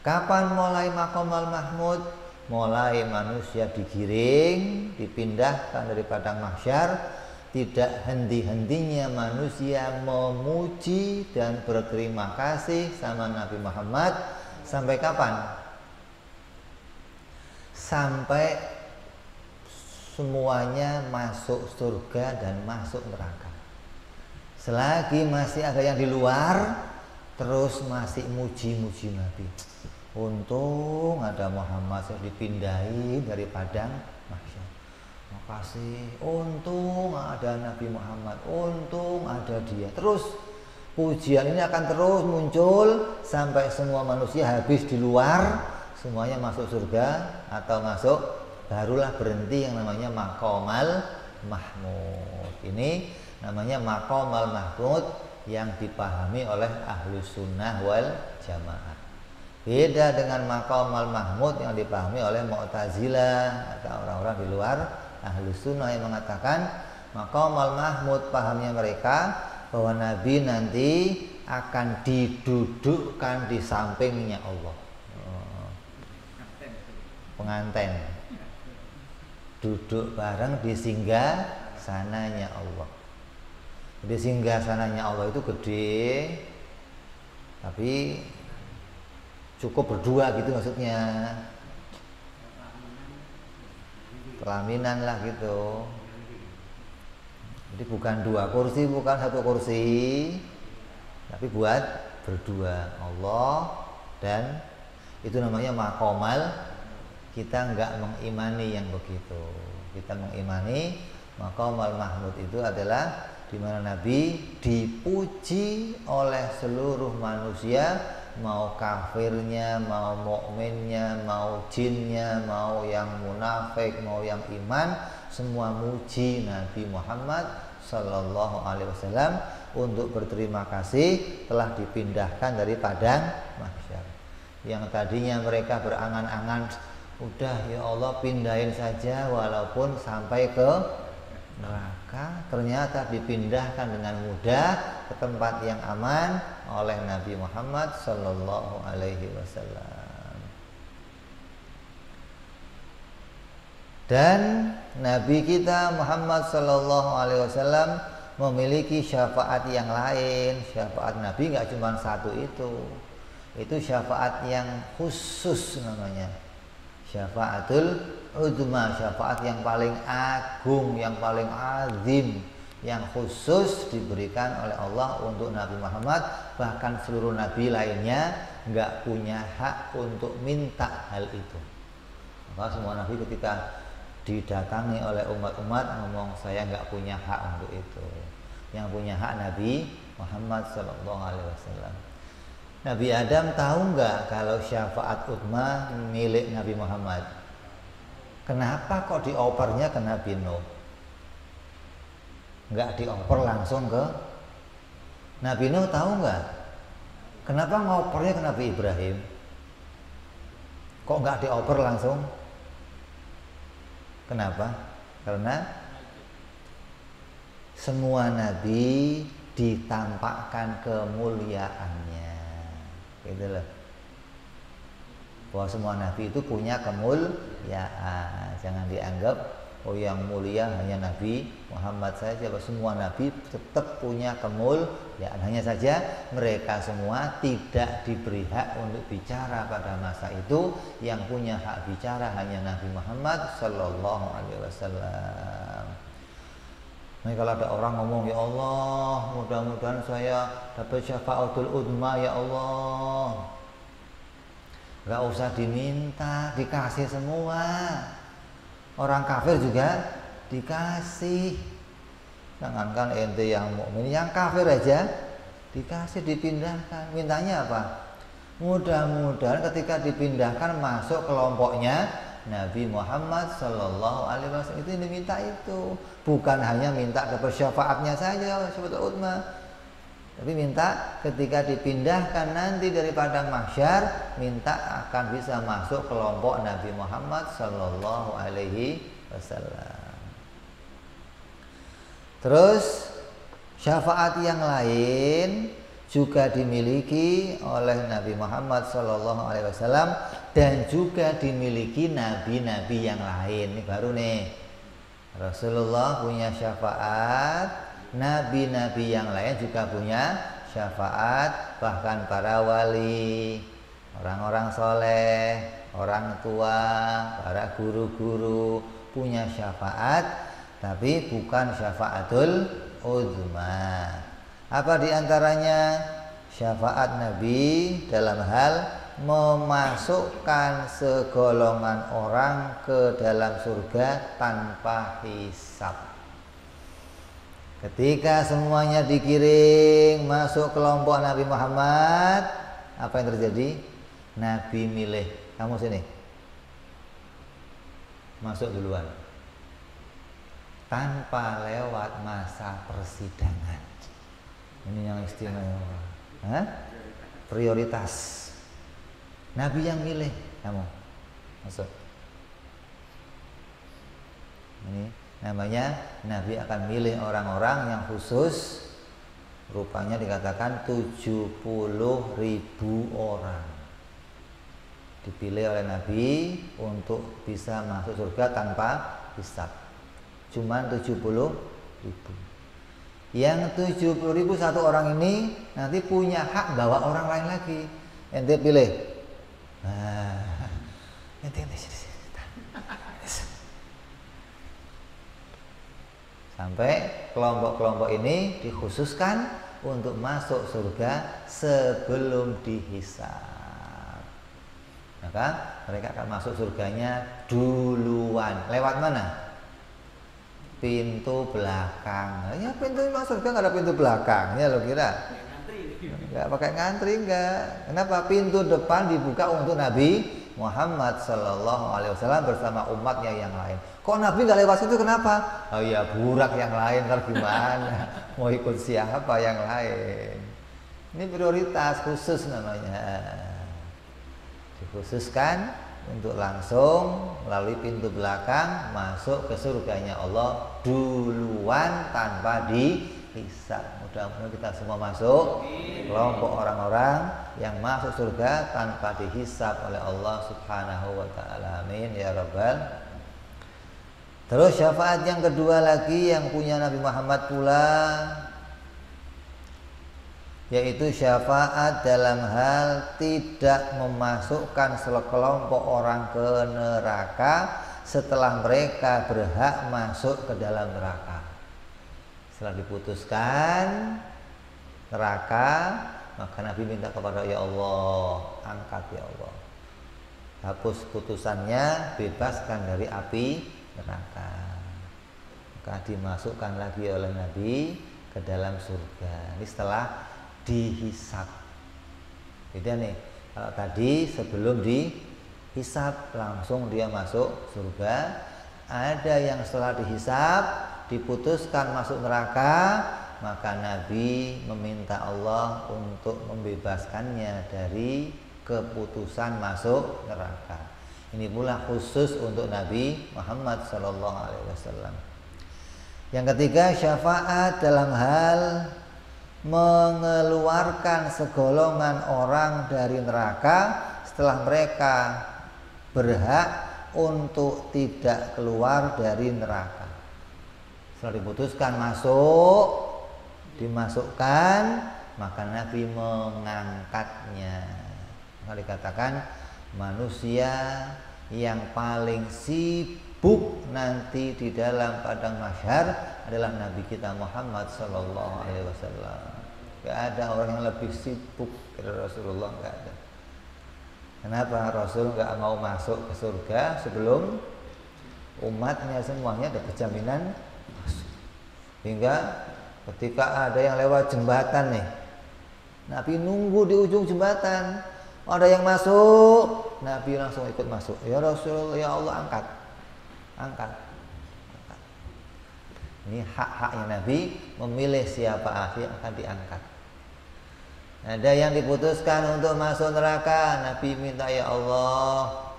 Kapan mulai Maqamal Mahmud? Mulai manusia digiring, dipindahkan dari padang mahsyar, tidak henti-hentinya manusia memuji dan berterima kasih sama Nabi Muhammad. Sampai kapan? Sampai semuanya masuk surga dan masuk neraka. Selagi masih ada yang di luar, terus masih muji-muji Nabi. Untung ada Muhammad yang dipindahi dari padang mahsyar. Makasih. Untung ada Nabi Muhammad. Untung ada dia. Terus pujian ini akan terus muncul sampai semua manusia habis di luar, semuanya masuk surga atau masuk, barulah berhenti yang namanya Maqamal Mahmud. Ini namanya Maqamal Mahmud yang dipahami oleh Ahlus Sunnah wal Jamaah. Beda dengan Maqamal Mahmud yang dipahami oleh Mu'tazilah atau orang-orang di luar Ahlus Sunnah yang mengatakan Maqamal Mahmud pahamnya mereka bahwa Nabi nanti akan didudukkan di sampingnya Allah. Penganten duduk bareng di singgah sananya Allah. Di singgah sananya Allah itu gede, tapi cukup berdua gitu maksudnya, pelaminan lah gitu. Jadi bukan 2 kursi, bukan 1 kursi, tapi buat berdua Allah. Dan itu namanya maqamal. Kita enggak mengimani yang begitu. Kita mengimani maqamal mahmud itu adalah di mana Nabi dipuji oleh seluruh manusia, mau kafirnya, mau mukminnya, mau jinnya, mau yang munafik, mau yang iman, semua muji Nabi Muhammad Sallallahu Alaihi Wasallam untuk berterima kasih telah dipindahkan dari padang mahsyar. Yang tadinya mereka berangan-angan, udah ya Allah pindahin saja walaupun sampai ke neraka, ternyata dipindahkan dengan mudah ke tempat yang aman oleh Nabi Muhammad Sallallahu Alaihi Wasallam. Dan Nabi kita Muhammad Sallallahu Alaihi Wasallam memiliki syafaat yang lain. Syafaat Nabi nggak cuma satu itu syafaat yang khusus namanya. Syafaatul Udma, syafaat yang paling agung, yang paling azim, yang khusus diberikan oleh Allah untuk Nabi Muhammad. Bahkan seluruh nabi lainnya nggak punya hak untuk minta hal itu. Maka semua nabi ketika didatangi oleh umat-umat ngomong, saya nggak punya hak untuk itu. Yang punya hak Nabi Muhammad Sallallahu Alaihi Wasallam. Nabi Adam tahu nggak kalau syafaat Udma milik Nabi Muhammad? Kenapa kok diopernya ke Nabi Nuh? Nggak dioper langsung ke Nabi Nuh, tahu nggak? Kenapa ngopernya ke Nabi Ibrahim? Kok nggak dioper langsung? Kenapa? Karena semua nabi ditampakkan kemuliaannya, gitu loh. Bahwa semua nabi itu punya kemuliaan. Jangan dianggap oh yang mulia hanya Nabi Muhammad saja. Semua nabi tetap punya kemuliaan. Hanya saja mereka semua tidak diberi hak untuk bicara pada masa itu. Yang punya hak bicara hanya Nabi Muhammad Sallallahu Alaihi Wasallam. Nah, kalau ada orang ngomong, ya Allah, mudah-mudahan saya dapat syafaatul udma, ya Allah. Gak usah diminta, dikasih semua. Orang kafir juga dikasih. Jangankan ente yang mukmin, yang kafir aja dikasih, dipindahkan. Mintanya apa? Mudah-mudahan ketika dipindahkan masuk kelompoknya Nabi Muhammad Sallallahu Alaihi Wasallam. Itu yang diminta itu. Bukan hanya minta ke syafaatnya saja, syafaatul udma, tapi minta ketika dipindahkan nanti dari padang mahsyar, minta akan bisa masuk kelompok Nabi Muhammad Sallallahu Alaihi Wasallam. Terus syafaat yang lain juga dimiliki oleh Nabi Muhammad Sallallahu Alaihi Wasallam dan juga dimiliki nabi-nabi yang lain. Ini baru nih, Rasulullah punya syafaat, nabi-nabi yang lain juga punya syafaat, bahkan para wali, orang-orang soleh, orang tua, para guru-guru punya syafaat, tapi bukan syafaatul uzma. Apa diantaranya? Syafaat Nabi dalam hal memasukkan segolongan orang ke dalam surga tanpa hisab. Ketika semuanya digiring masuk kelompok Nabi Muhammad, apa yang terjadi? Nabi milih, kamu sini, masuk duluan, tanpa lewat masa persidangan. Ini yang istimewa. Prioritas. Nabi yang milih, kamu masuk. Ini namanya Nabi akan milih orang-orang yang khusus. Rupanya dikatakan 70.000 orang dipilih oleh Nabi untuk bisa masuk surga tanpa hisab. Cuman 70.000. Yang 70.000 satu orang ini nanti punya hak bawa orang lain lagi. Ente pilih. Nah, sampai kelompok-kelompok ini dikhususkan untuk masuk surga sebelum dihisab. Maka mereka akan masuk surganya duluan. Lewat mana? Pintu belakang. Ya pintu masuk surga nggak ada pintu belakangnya lo kira? Nggak pakai ngantri, enggak. Kenapa? Pintu depan dibuka untuk Nabi Muhammad Sallallahu Alaihi Wasallam bersama umatnya yang lain. Kok Nabi nggak lewat situ? Kenapa? Oh ya burak yang lain, ntar gimana? Mau ikut siapa yang lain? Ini prioritas khusus namanya. Dikhususkan untuk langsung melalui pintu belakang masuk ke surganya Allah duluan tanpa dihisab. Mudah-mudahan kita semua masuk kelompok orang-orang yang masuk surga tanpa dihisab oleh Allah Subhanahu wa taala. Amin ya rabbal. Terus syafaat yang kedua lagi yang punya Nabi Muhammad pula, yaitu syafaat dalam hal tidak memasukkan sekelompok orang ke neraka setelah mereka berhak masuk ke dalam neraka. Setelah diputuskan neraka, maka Nabi minta kepada ya Allah, angkat ya Allah, hapus putusannya, bebaskan dari api neraka. Maka dimasukkan lagi oleh Nabi ke dalam surga. Ini setelah dihisab. Beda nih, kalau tadi sebelum dihisab langsung dia masuk surga. Ada yang setelah dihisab diputuskan masuk neraka, maka Nabi meminta Allah untuk membebaskannya dari keputusan masuk neraka. Ini pula khusus untuk Nabi Muhammad sallallahu alaihi wasallam. Yang ketiga, syafaat dalam hal mengeluarkan segolongan orang dari neraka setelah mereka berhak untuk tidak keluar dari neraka. Setelah diputuskan masuk, dimasukkan, maka Nabi mengangkatnya. Maka dikatakan manusia yang paling sibuk nanti di dalam padang mahsyar adalah Nabi kita Muhammad sallallahu alaihi wasallam. Gak ada orang yang lebih sibuk dari Rasulullah, gak ada. Kenapa Rasul gak mau masuk ke surga sebelum umatnya semuanya dapat jaminan masuk? Hingga ketika ada yang lewat jembatan nih, Nabi nunggu di ujung jembatan. Ada yang masuk, Nabi langsung ikut masuk. Ya Rasulullah, ya Allah, angkat. Ini hak-haknya Nabi memilih siapa ahli yang akan diangkat. Ada yang diputuskan untuk masuk neraka, Nabi minta, ya Allah,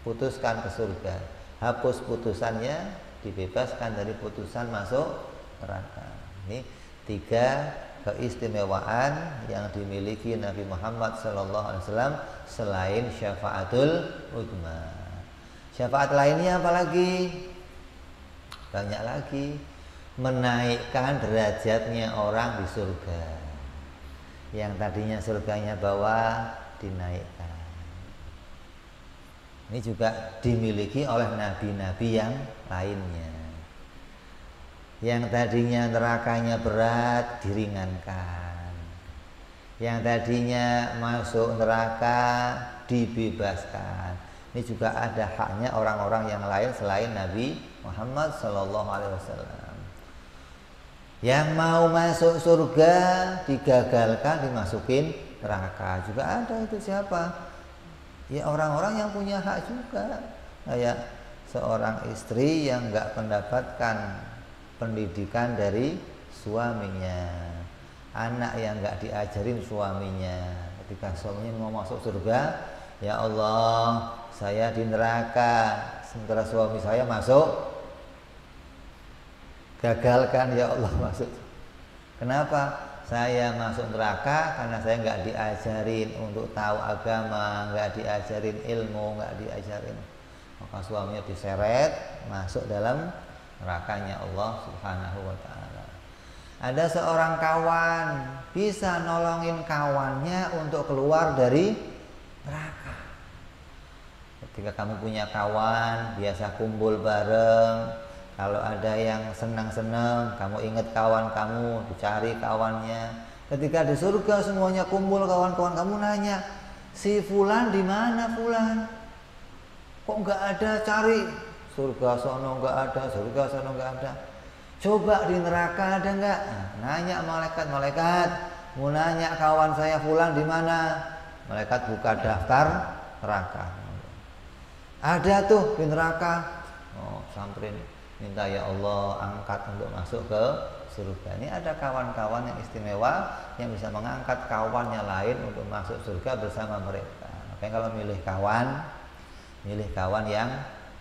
putuskan ke surga. Hapus putusannya, dibebaskan dari putusan masuk neraka. Ini 3 keistimewaan yang dimiliki Nabi Muhammad SAW selain syafaatul uzma. Syafaat lainnya apalagi? Banyak lagi. Menaikkan derajatnya orang di surga. Yang tadinya surganya bawah dinaikkan. Ini juga dimiliki oleh nabi-nabi yang lainnya. Yang tadinya nerakanya berat diringankan. Yang tadinya masuk neraka dibebaskan. Ini juga ada haknya orang-orang yang lain selain Nabi Muhammad SAW. Yang mau masuk surga digagalkan, dimasukin neraka. Juga ada itu siapa? Ya orang-orang yang punya hak juga. Kayak seorang istri yang nggak mendapatkan pendidikan dari suaminya, anak yang nggak diajarin suaminya. Ketika suaminya mau masuk surga, ya Allah, saya di neraka, sementara suami saya masuk. Gagalkan ya Allah masuk. Kenapa? Saya masuk neraka karena saya nggak diajarin untuk tahu agama, nggak diajarin ilmu, nggak diajarin. Maka suaminya diseret masuk dalam nerakanya Allah Subhanahu wa ta'ala. Ada seorang kawan bisa nolongin kawannya untuk keluar dari neraka. Ketika kamu punya kawan, biasa kumpul bareng. Kalau ada yang senang-senang, kamu ingat kawan kamu, dicari kawannya. Ketika di surga semuanya kumpul, kawan-kawan kamu nanya, si fulan di mana fulan? Kok nggak ada, cari. Surga sono nggak ada, surga sono nggak ada. Coba di neraka ada nggak? Nah, nanya malaikat, mau nanya kawan saya fulan di mana? Malaikat buka daftar neraka. Ada tuh di neraka. Oh, samperin, minta ya Allah angkat untuk masuk ke surga. Ini ada kawan-kawan yang istimewa yang bisa mengangkat kawannya lain untuk masuk surga bersama mereka. Makanya kalau milih kawan yang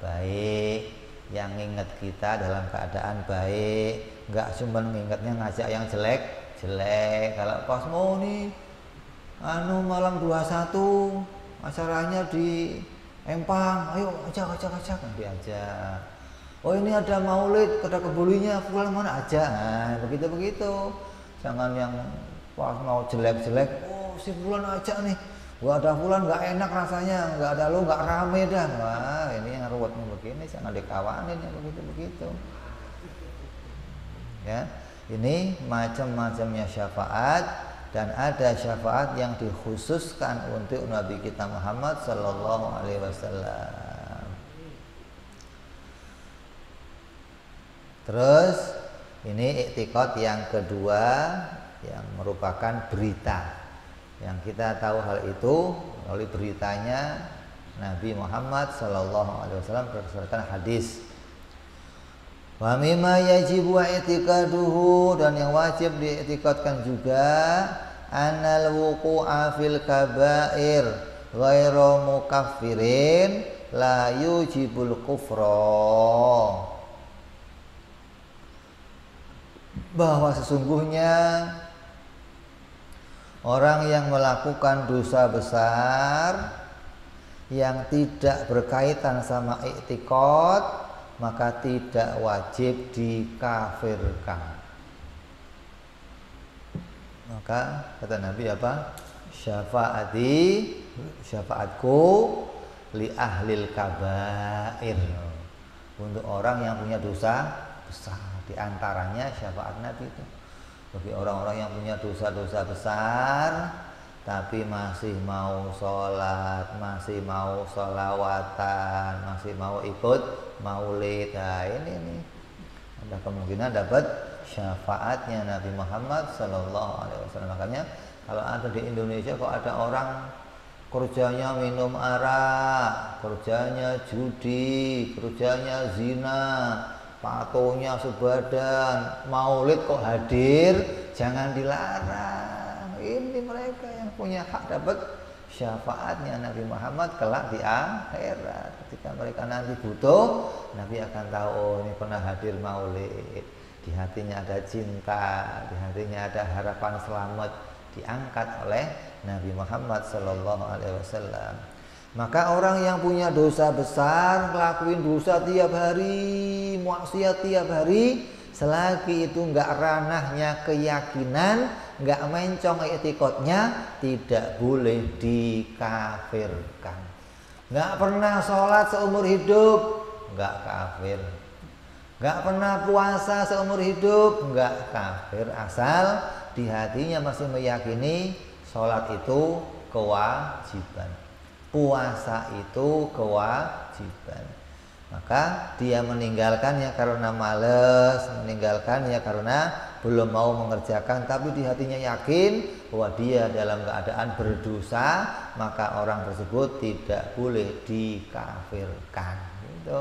baik, yang nginget kita dalam keadaan baik, nggak cuma ngingetnya ngajak yang jelek. Kalau pas mau nih malam 21 acaranya di Empang, ayo ajak diajak. Oh ini ada maulid, ada kebulinya, fulan mana aja. Nah, begitu. Jangan yang pas mau jelek, oh si fulan aja nih. Gak ada fulan gak enak rasanya, gak ada lu gak rame dah. Wah ini yang ruwetnya begini, jangan dikawanin yang begitu. Ya, ini macam-macamnya syafaat, dan ada syafaat yang dikhususkan untuk Nabi kita Muhammad sallallahu alaihi wasallam. Terus ini iktikad yang kedua yang merupakan berita. Yang kita tahu hal itu melalui beritanya Nabi Muhammad sallallahu alaihi wasallam berdasarkan hadis. Wa mimma yajibu i'tikaduhu, dan yang wajib diiktikadkan juga anal wuqu'a fil kaba'ir ghairu mukaffirin la yujibul kufra, bahwa sesungguhnya orang yang melakukan dosa besar yang tidak berkaitan sama i'tiqad maka tidak wajib dikafirkan. Maka kata Nabi apa? Syafaatku li ahlil kabair, untuk orang yang punya dosa besar. Di antaranya syafaat Nabi itu bagi orang-orang yang punya dosa-dosa besar tapi masih mau sholat, masih mau sholawatan, masih mau ikut maulid. Nah ini nih ada kemungkinan dapat syafaatnya Nabi Muhammad Sallallahu Alaihi Wasallam. Makanya kalau ada di Indonesia kok ada orang kerjanya minum arak, kerjanya judi, kerjanya zina, patuhnya sebadan, maulid kok hadir, jangan dilarang. Ini mereka yang punya hak dapat syafaatnya Nabi Muhammad kelak di akhirat. Ketika mereka nanti butuh, Nabi akan tahu, oh ini pernah hadir maulid, di hatinya ada cinta, di hatinya ada harapan selamat, diangkat oleh Nabi Muhammad Sallallahu Alaihi Wasallam. Maka orang yang punya dosa besar, ngelakuin dosa tiap hari, maksiat tiap hari, selagi itu enggak ranahnya keyakinan, enggak mencong i'tiqadnya, tidak boleh dikafirkan. Enggak pernah sholat seumur hidup, enggak kafir. Enggak pernah puasa seumur hidup, enggak kafir, asal di hatinya masih meyakini sholat itu kewajiban, puasa itu kewajiban. Maka dia meninggalkannya karena malas, meninggalkannya karena belum mau mengerjakan, tapi di hatinya yakin bahwa dia dalam keadaan berdosa, maka orang tersebut tidak boleh dikafirkan. Gitu.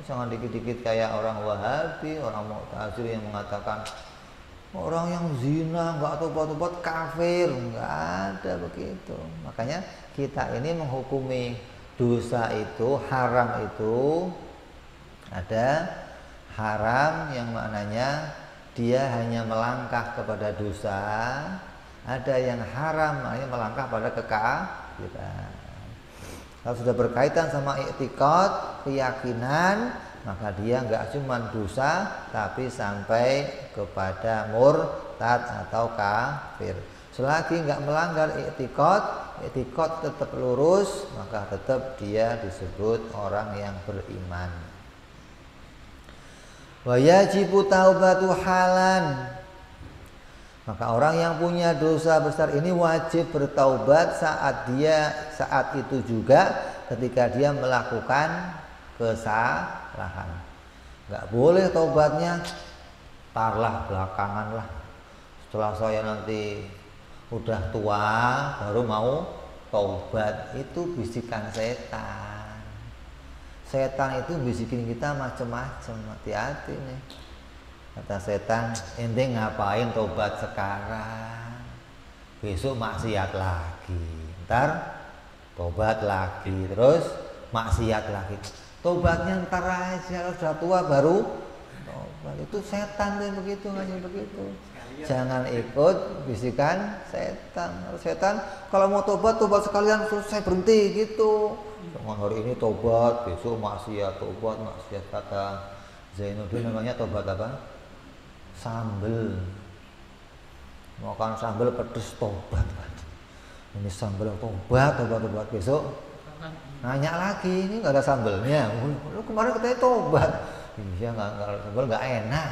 Jangan dikit-dikit kayak orang Wahabi, orang Mu'tazili yang mengatakan orang yang zina nggak tobat-tobat kafir, nggak ada begitu. Makanya kita ini menghukumi dosa itu, haram itu ada haram yang maknanya dia hanya melangkah kepada dosa, ada yang haram maknanya melangkah pada kekafiran. Kalau sudah berkaitan sama i'tiqad, keyakinan, maka dia nggak cuma dosa tapi sampai kepada murtad atau kafir. Selagi nggak melanggar i'tiqad, i'tiqad tetap lurus, maka tetap dia disebut orang yang beriman. Wa yajibu taubatu halan. Maka orang yang punya dosa besar ini wajib bertaubat saat itu juga ketika dia melakukan kesalahan. Nggak boleh taubatnya tarlah belakangan lah, setelah saya nanti udah tua baru mau taubat. Itu bisikan setan. Setan itu bisikin kita macam-macam. Hati-hati nih. Kata setan, ente ngapain tobat sekarang? Besok maksiat lagi, ntar tobat lagi, terus maksiat lagi. Tobatnya ntar aja, sudah tua baru tobat. Itu setan tuh begitu, ngasih begitu. Jangan ikut bisikan setan. Setan kalau mau tobat sekalian, selesai berhenti gitu. Jangan hari ini tobat, besok maksiat, tobat maksiat. Kata Zainuddin namanya tobat apa? Sambel. Makan sambel pedes tobat. Ini sambel tobat. Besok nanya lagi, ini nggak ada sambelnya. Lu kemarin katanya tobat. Iya nggak sambel, nggak enak.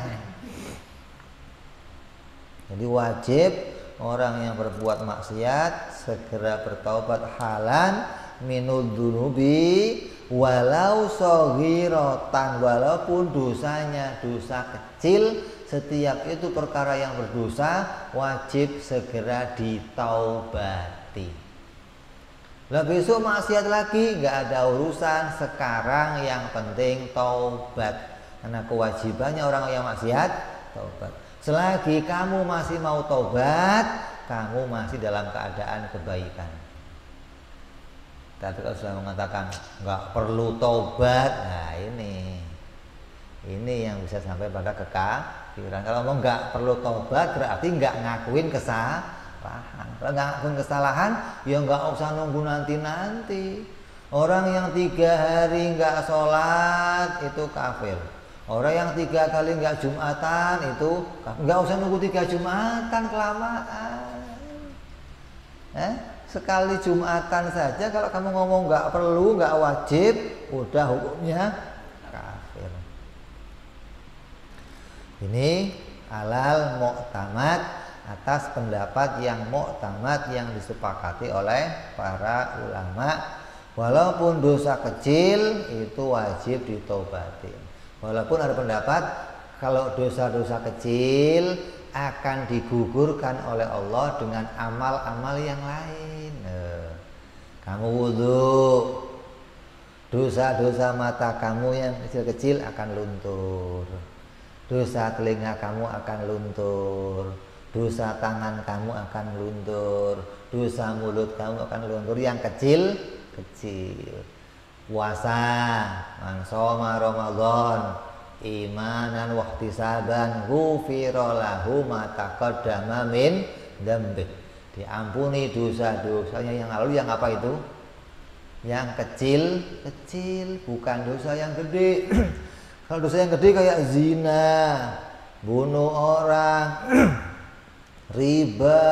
Jadi wajib orang yang berbuat maksiat segera bertaubat halan minul dunubi walau sogirotan, walaupun dosanya dosa kecil. Setiap itu perkara yang berdosa wajib segera ditaubati. Lah besok maksiat lagi nggak ada urusan, sekarang yang penting taubat. Karena kewajibannya orang yang maksiat taubat. Selagi kamu masih mau taubat, kamu masih dalam keadaan kebaikan. Tadi kalau sudah mengatakan nggak perlu taubat, nah ini yang bisa sampai pada kekafiran. Kalau ngomong nggak perlu taubat berarti nggak ngakuin kesalahan. Kalau nggak ngakuin kesalahan, ya nggak usah nunggu nanti. Orang yang 3 hari nggak sholat itu kafir. Orang yang 3 kali nggak jumatan itu nggak usah nunggu 3 jumatan, kelamaan. Sekali jumatan saja kalau kamu ngomong nggak perlu, nggak wajib, udah hukumnya kafir. Ini alal mu'tamad, atas pendapat yang mu'tamad yang disepakati oleh para ulama. Walaupun dosa kecil itu wajib ditaubatin. Walaupun ada pendapat kalau dosa-dosa kecil akan digugurkan oleh Allah dengan amal-amal yang lain. Kamu wudhu, dosa-dosa mata kamu yang kecil-kecil akan luntur. Dosa telinga kamu akan luntur. Dosa tangan kamu akan luntur. Dosa mulut kamu akan luntur. Yang kecil puasa, man shoma Ramadan imanan wa ihtisaban ghufira lahu ma taqaddama min dzambi. Diampuni dosa-dosanya yang lalu. Yang apa itu? Yang kecil, bukan dosa yang gede. Kalau dosa yang gede kayak zina, bunuh orang, riba,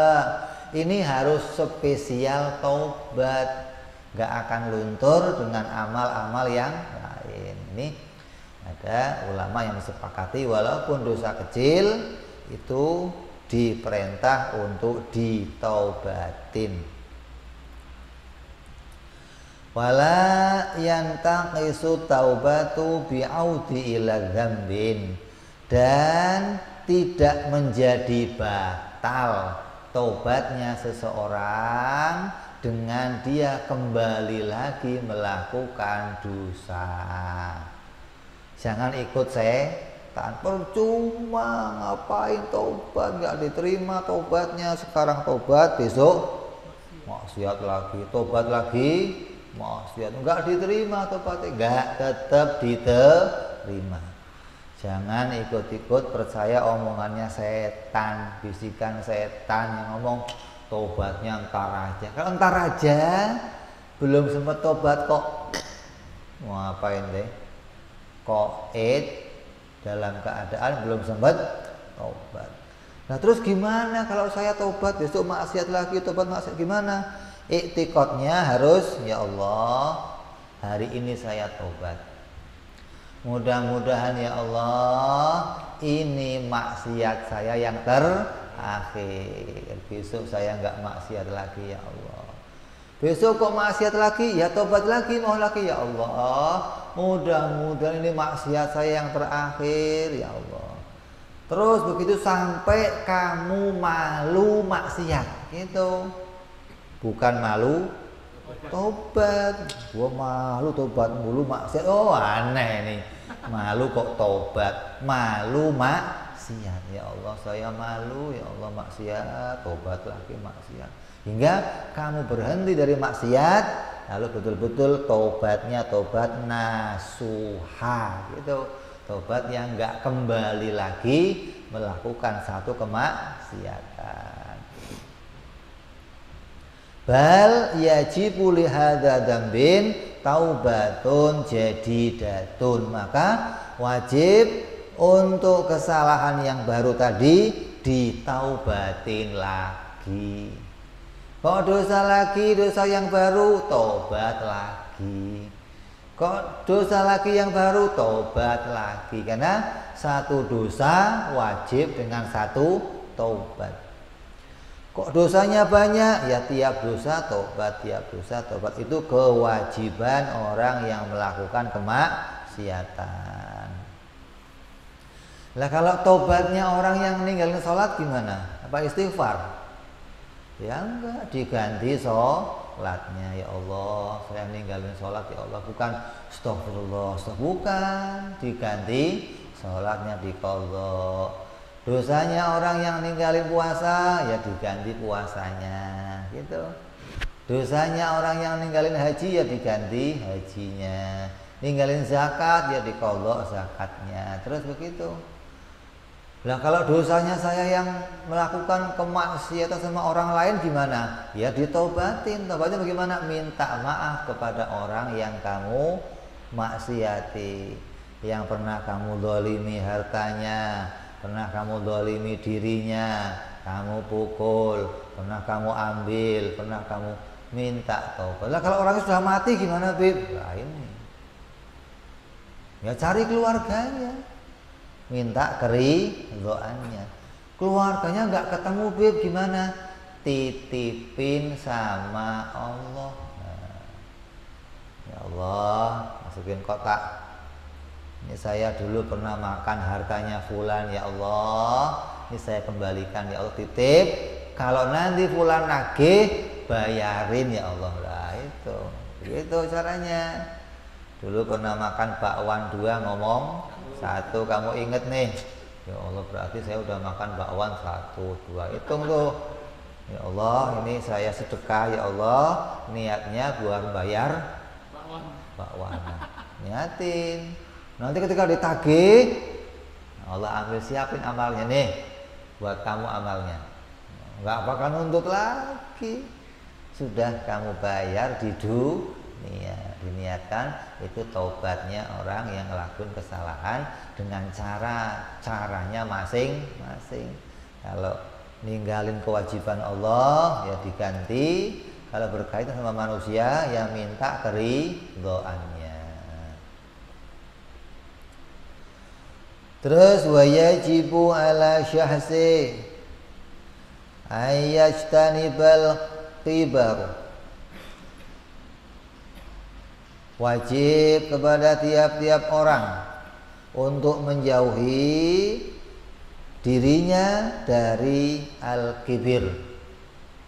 ini harus spesial taubat. Gak akan luntur dengan amal-amal yang lain. Ini ada ulama yang disepakati walaupun dosa kecil itu diperintah untuk ditaubatin. Wala yantaqisu taubatu bi'audi ila dzambin, dan tidak menjadi batal taubatnya seseorang dengan dia kembali lagi melakukan dosa. Jangan ikut setan. Percuma, ngapain taubat, nggak diterima taubatnya. Sekarang taubat, besok maksiat lagi, taubat lagi, maksiat, nggak diterima taubatnya, nggak tetap diterima. Jangan ikut-ikut percaya omongannya setan, bisikan setan yang ngomong tobatnya entar aja. Kalau entar aja belum sempat tobat kok mau ngapain deh? Kok dalam keadaan belum sempat tobat. Nah terus gimana kalau saya tobat besok maksiat lagi, tobat maksiat gimana? Iktikadnya harus, ya Allah, hari ini saya tobat. Mudah-mudahan ya Allah ini maksiat saya yang akhir, besok saya nggak maksiat lagi ya Allah. Besok kok maksiat lagi, ya tobat lagi, mau lagi ya Allah. Mudah-mudahan ini maksiat saya yang terakhir ya Allah. Terus begitu sampai kamu malu maksiat gitu. Bukan malu tobat. Gua malu tobat mulu maksiat. Oh aneh nih. Malu kok tobat, malu maksiat. Ya Allah saya malu, ya Allah maksiat, tobat lagi maksiat. Hingga kamu berhenti dari maksiat, lalu betul-betul tobatnya tobat nasuha gitu. Tobat yang enggak kembali lagi melakukan satu kemaksiatan. Bal yajibu li hadza dzambin taubatun jadidatun, maka wajib untuk kesalahan yang baru tadi ditaubatin lagi. Kok dosa lagi, dosa yang baru, taubat lagi. Kok dosa lagi yang baru, taubat lagi. Karena satu dosa wajib dengan satu taubat. Kok dosanya banyak, ya tiap dosa taubat, tiap dosa taubat. Itu kewajiban orang yang melakukan kemaksiatan. Lah kalau taubatnya orang yang meninggalkan sholat gimana? Apa istighfar? Ya enggak, diganti sholatnya. Ya Allah saya meninggalkan sholat ya Allah, bukan astagfirullah, bukan, diganti sholatnya, diqadha. Dosanya orang yang ninggalin puasa ya diganti puasanya gitu. Dosanya orang yang ninggalin haji ya diganti hajinya, ninggalin zakat ya dikodok zakatnya, terus begitu. Nah kalau dosanya saya yang melakukan kemaksiatan sama orang lain gimana? Ya ditobatin. Tobatnya bagaimana? Minta maaf kepada orang yang kamu maksiati, yang pernah kamu dolimi hartanya, pernah kamu dolimi dirinya, kamu pukul, pernah kamu ambil, pernah kamu minta taubat. Lah kalau orangnya sudah mati gimana, Bib? Nah ini. Ya cari keluarganya. Minta doanya. Keluarganya nggak ketemu, Bib, gimana? Titipin sama Allah. Nah, ya Allah, masukin kotak. Ini saya dulu pernah makan hartanya fulan, ya Allah. Ini saya kembalikan, ya Allah, titip. Kalau nanti fulan nagih, bayarin ya Allah. Lah itu. Begitu caranya. Dulu pernah makan bakwan 2, ngomong 1, kamu inget nih. Ya Allah, berarti saya udah makan bakwan 1, 2. Hitung tuh. Ya Allah, ini saya sedekah, ya Allah. Niatnya buat bayar bakwan. Niatin. Nanti ketika ditagih, Allah ambil siapin amalnya nih. Buat kamu amalnya. Nggak bakal nuntut lagi. Sudah kamu bayar di dunia. Diniatkan itu taubatnya orang yang ngelakuin kesalahan dengan caranya masing-masing. Kalau ninggalin kewajiban Allah ya diganti. Kalau berkaitan sama manusia ya minta keridhoannya. Terus wajibu ala syahsi ayyajtanibal qibar. Wajib kepada tiap-tiap orang untuk menjauhi dirinya dari al-kibir,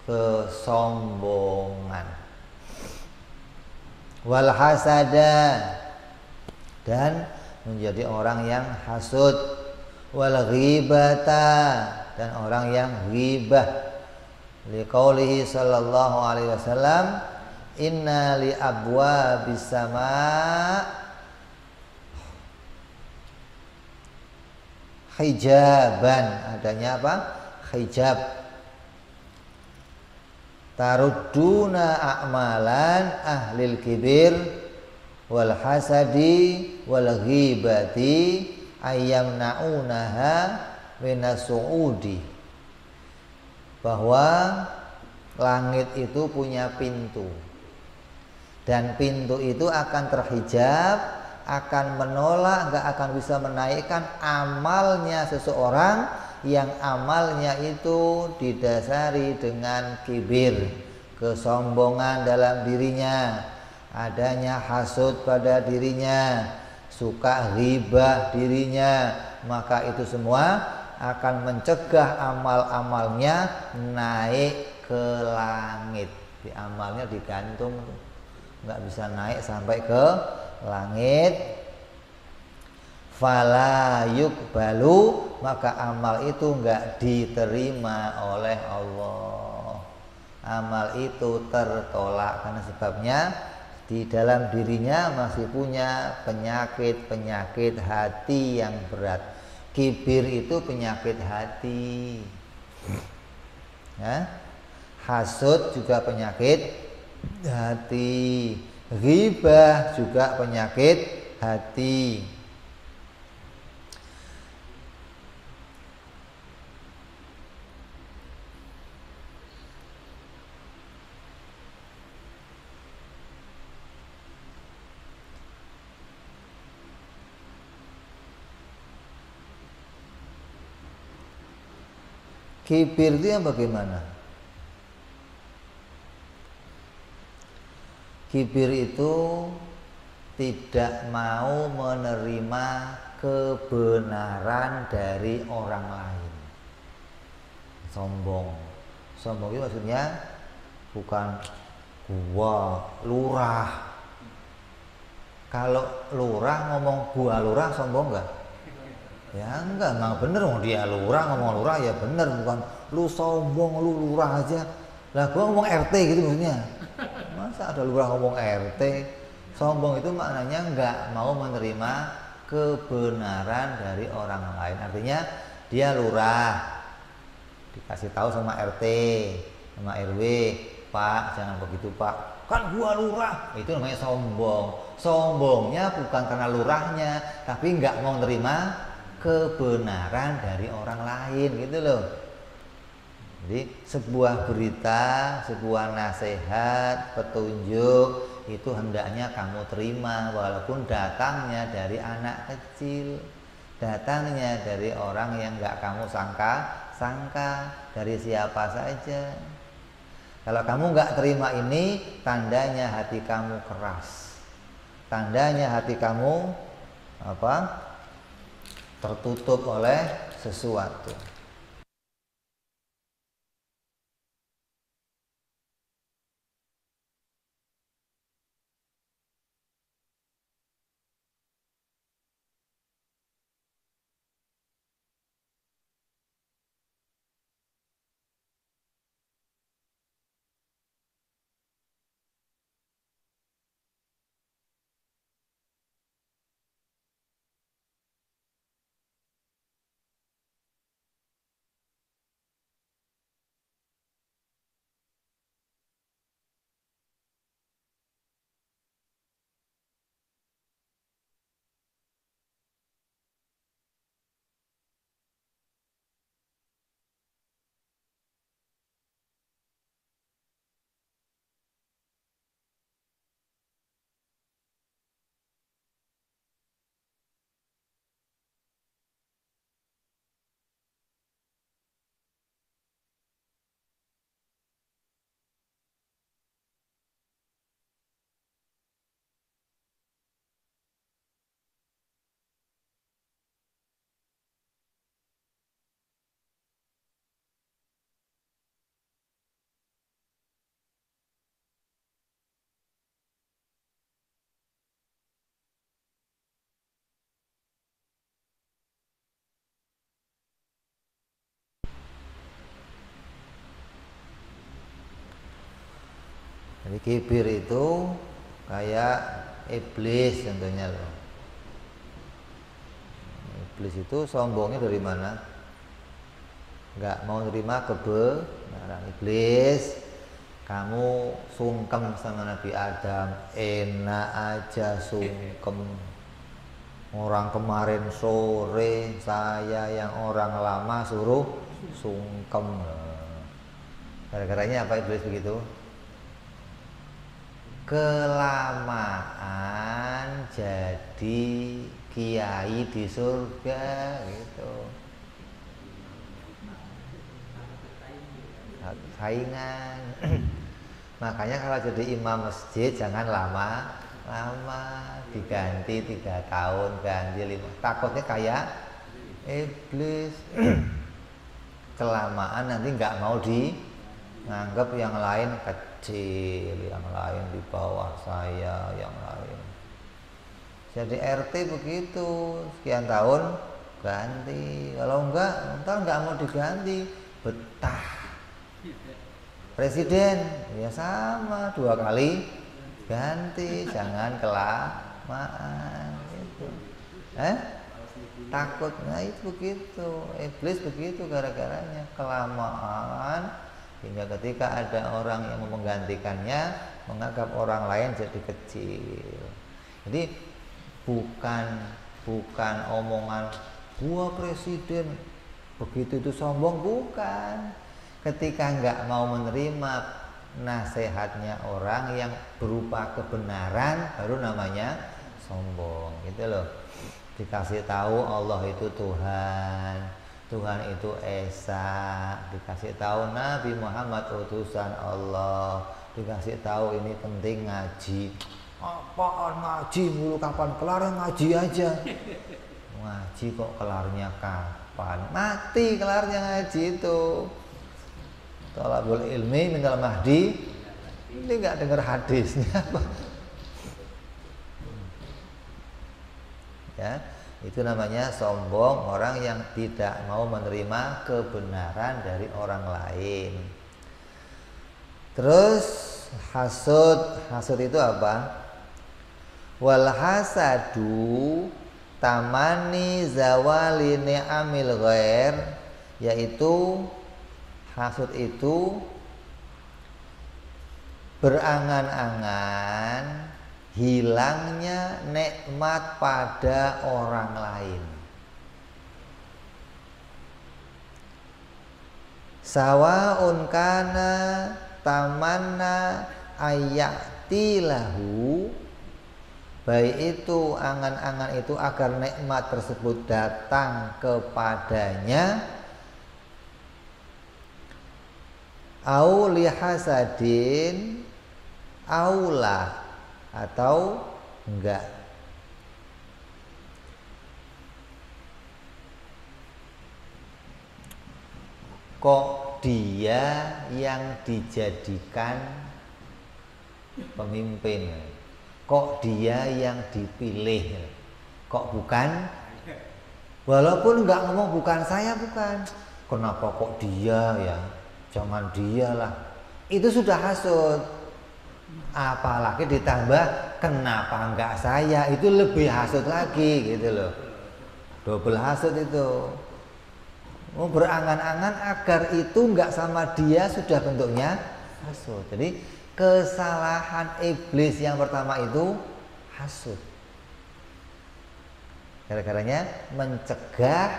kesombongan, wal hasada, dan menjadi orang yang hasud, wal ghibata, dan orang yang ghibah. Liqaulihi sallallahu alaihi wasallam, inna li abwabis sama hijaban, adanya apa? Hijab. Tarudduna a'malan ahlil kibir wal hasadi wal ghibati ayyamna'unaha minas su'udi. Bahwa langit itu punya pintu, dan pintu itu akan terhijab, akan menolak, nggak akan bisa menaikkan amalnya seseorang yang amalnya itu didasari dengan kibir, kesombongan dalam dirinya, adanya hasud pada dirinya, suka ghibah dirinya, maka itu semua akan mencegah amal-amalnya naik ke langit. Di amalnya digantung, nggak bisa naik sampai ke langit. Fala yuqbalu, maka amal itu nggak diterima oleh Allah. Amal itu tertolak karena sebabnya di dalam dirinya masih punya penyakit hati yang berat. Kibir itu penyakit hati, ya. Hasud juga penyakit hati, ghibah juga penyakit hati. Kibir itu yang bagaimana? Kibir itu tidak mau menerima kebenaran dari orang lain. Sombong. Sombong itu maksudnya bukan gua lurah. Kalau lurah ngomong gua lurah sombong enggak? Ya enggak, memang bener dia lurah, ngomong lurah ya bener, bukan lu sombong lu lurah aja. Lah gua ngomong RT gitu maksudnya. Masa ada lurah ngomong RT? Sombong itu maknanya nggak mau menerima kebenaran dari orang lain. Artinya dia lurah, dikasih tahu sama RT, sama RW, Pak jangan begitu Pak, kan gua lurah. Itu namanya sombong. Sombongnya bukan karena lurahnya, tapi nggak mau menerima kebenaran dari orang lain gitu loh. Jadi sebuah berita, sebuah nasihat, petunjuk itu hendaknya kamu terima walaupun datangnya dari anak kecil, datangnya dari orang yang nggak kamu sangka, dari siapa saja. Kalau kamu nggak terima ini, tandanya hati kamu keras, tandanya hati kamu tertutup oleh sesuatu. Jadi kibir itu kayak iblis contohnya loh. Iblis itu sombongnya dari mana? Nggak mau terima kebenaran. Iblis, kamu sungkem sama Nabi Adam, enak aja sungkem. Orang kemarin sore saya yang orang lama suruh sungkem. Gara-garanya apa iblis begitu? Kelamaan jadi kiai di surga gitu. Saingan. Makanya kalau jadi imam masjid jangan lama-lama, diganti 3 tahun, ganti 5. Takutnya kayak iblis. Kelamaan nanti nggak mau dianggap yang lain kecil, yang lain di bawah saya, yang lain. Jadi RT begitu, sekian tahun ganti. Kalau enggak, ntar nggak mau diganti, betah. Presiden ya sama, 2 kali ganti, jangan kelamaan gitu. Takut, nah itu begitu. Iblis begitu gara-garanya kelamaan, hingga ketika ada orang yang mau menggantikannya menganggap orang lain jadi kecil. Jadi bukan omongan gua presiden begitu itu sombong, bukan. Ketika nggak mau menerima nasihatnya orang yang berupa kebenaran, baru namanya sombong gitu loh. Dikasih tahu Allah itu Tuhan, Tuhan itu Esa, dikasih tahu Nabi Muhammad utusan Allah, dikasih tahu ini penting ngaji. Apaan ngaji mulu, kapan kelar ngaji aja. Ngaji kok kelarnya kapan? Mati kelarnya ngaji itu. Thalabul ilmi minal mahdi, ini nggak dengar hadisnya. Ya, itu namanya sombong, orang yang tidak mau menerima kebenaran dari orang lain. Terus hasud itu apa? Wal hasadu tamani zawali ni'amil ghair, yaitu hasud itu berangan-angan hilangnya nikmat pada orang lain. Sawaun kana tamanna ayati lahu, baik itu angan-angan itu agar nikmat tersebut datang kepadanya, au lihasadin, aulah atau enggak. Kok dia yang dijadikan pemimpin, kok dia yang dipilih, kok bukan? Walaupun enggak ngomong bukan saya, bukan. Kenapa kok dia ya? Jangan dialah. Itu sudah hasud. Apalagi ditambah kenapa enggak saya, itu lebih hasud lagi gitu loh. Double hasud itu. Berangan-angan agar itu enggak sama dia sudah bentuknya hasud. Jadi kesalahan iblis yang pertama itu hasud. Gara-garanya mencegah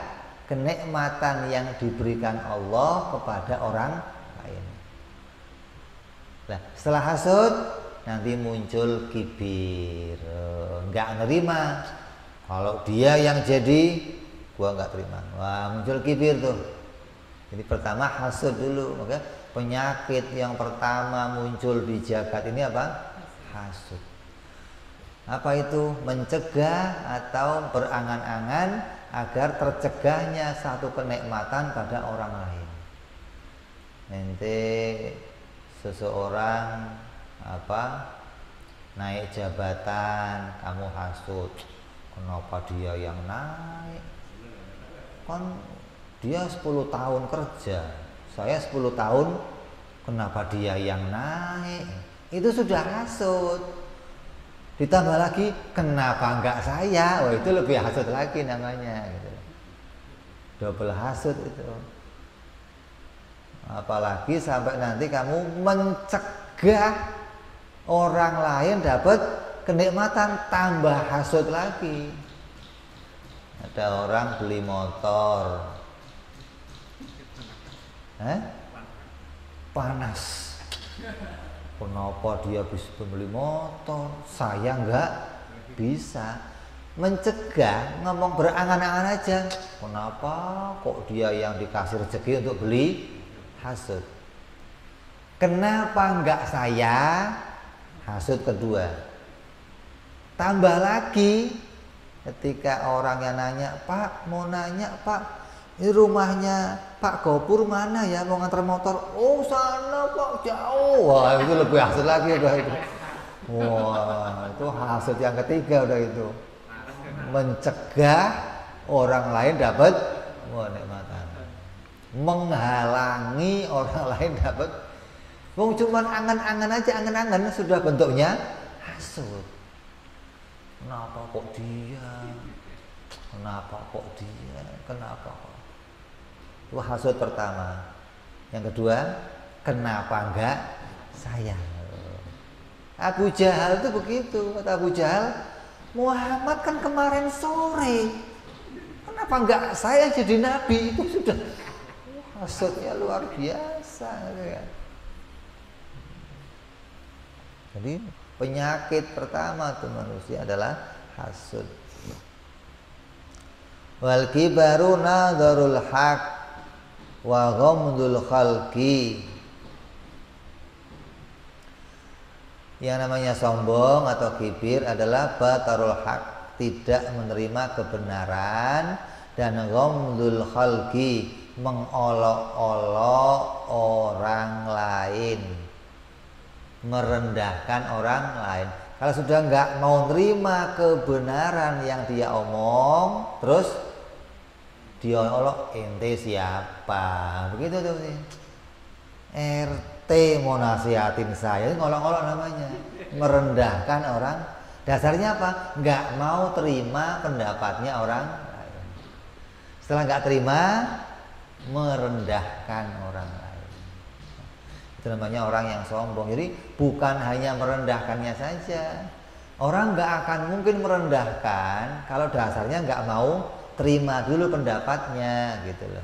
kenikmatan yang diberikan Allah kepada orang lain. Nah, setelah hasud nanti muncul kibir, enggak nerima. Kalau dia yang jadi, gua nggak terima. Wah, muncul kibir tuh. Jadi pertama hasud dulu. Maka penyakit yang pertama muncul di jagat ini apa? Hasud. Apa itu? Mencegah atau berangan-angan agar tercegahnya satu kenikmatan pada orang lain. Nanti seseorang naik jabatan, kamu hasud. Kenapa dia yang naik? Kan dia 10 tahun kerja, saya 10 tahun, kenapa dia yang naik? Itu sudah hasud. Ditambah lagi kenapa enggak saya? Wah, itu lebih hasud lagi namanya gitu. Double hasud itu. Apalagi sampai nanti kamu mencegah orang lain dapat kenikmatan, tambah hasud lagi. Ada orang beli motor, panas. Kenapa dia bisa beli motor, saya enggak bisa? Mencegah, ngomong berangan-angan aja. Kenapa kok dia yang dikasih rezeki untuk beli? Hasud. Kenapa enggak saya? Hasud kedua. Tambah lagi, ketika orang yang nanya, Pak mau nanya Pak, ini rumahnya Pak Gopur mana ya, mau ngantar motor? Oh sana Pak, jauh. Wah, itu lebih hasud lagi udah itu. Wah, itu hasud yang ketiga udah itu. Mencegah orang lain dapat kenikmatan, menghalangi orang lain dapat. Wong cuman angan-angan aja, angan-angan sudah bentuknya hasud. Kenapa kok dia? Kenapa kok dia? Kenapa kok? Itu hasud pertama. Yang kedua, kenapa enggak saya? Abu Jahal itu begitu. Kata Abu Jahal, Muhammad kan kemarin sore, kenapa enggak saya jadi nabi? Itu sudah hasudnya luar biasa gitu ya. Jadi penyakit pertama tuh manusia adalah hasud. Wal kibaru nadharul haq wa ghamdul khalqi. Yang namanya sombong atau kibir adalah batarul haq, tidak menerima kebenaran, dan ghamdul khalqi, mengolok-olok orang lain, merendahkan orang lain. Kalau sudah nggak mau nerima kebenaran yang dia omong, terus dia olok, ente siapa? Begitu tuh. RT mau nasihatin saya, ngolok-ngolok namanya, merendahkan orang. Dasarnya apa? Nggak mau terima pendapatnya orang lain. Setelah nggak terima, merendahkan orang lain. Itu namanya orang yang sombong. Jadi bukan hanya merendahkannya saja. Orang nggak akan mungkin merendahkan kalau dasarnya nggak mau terima dulu pendapatnya, gitu loh.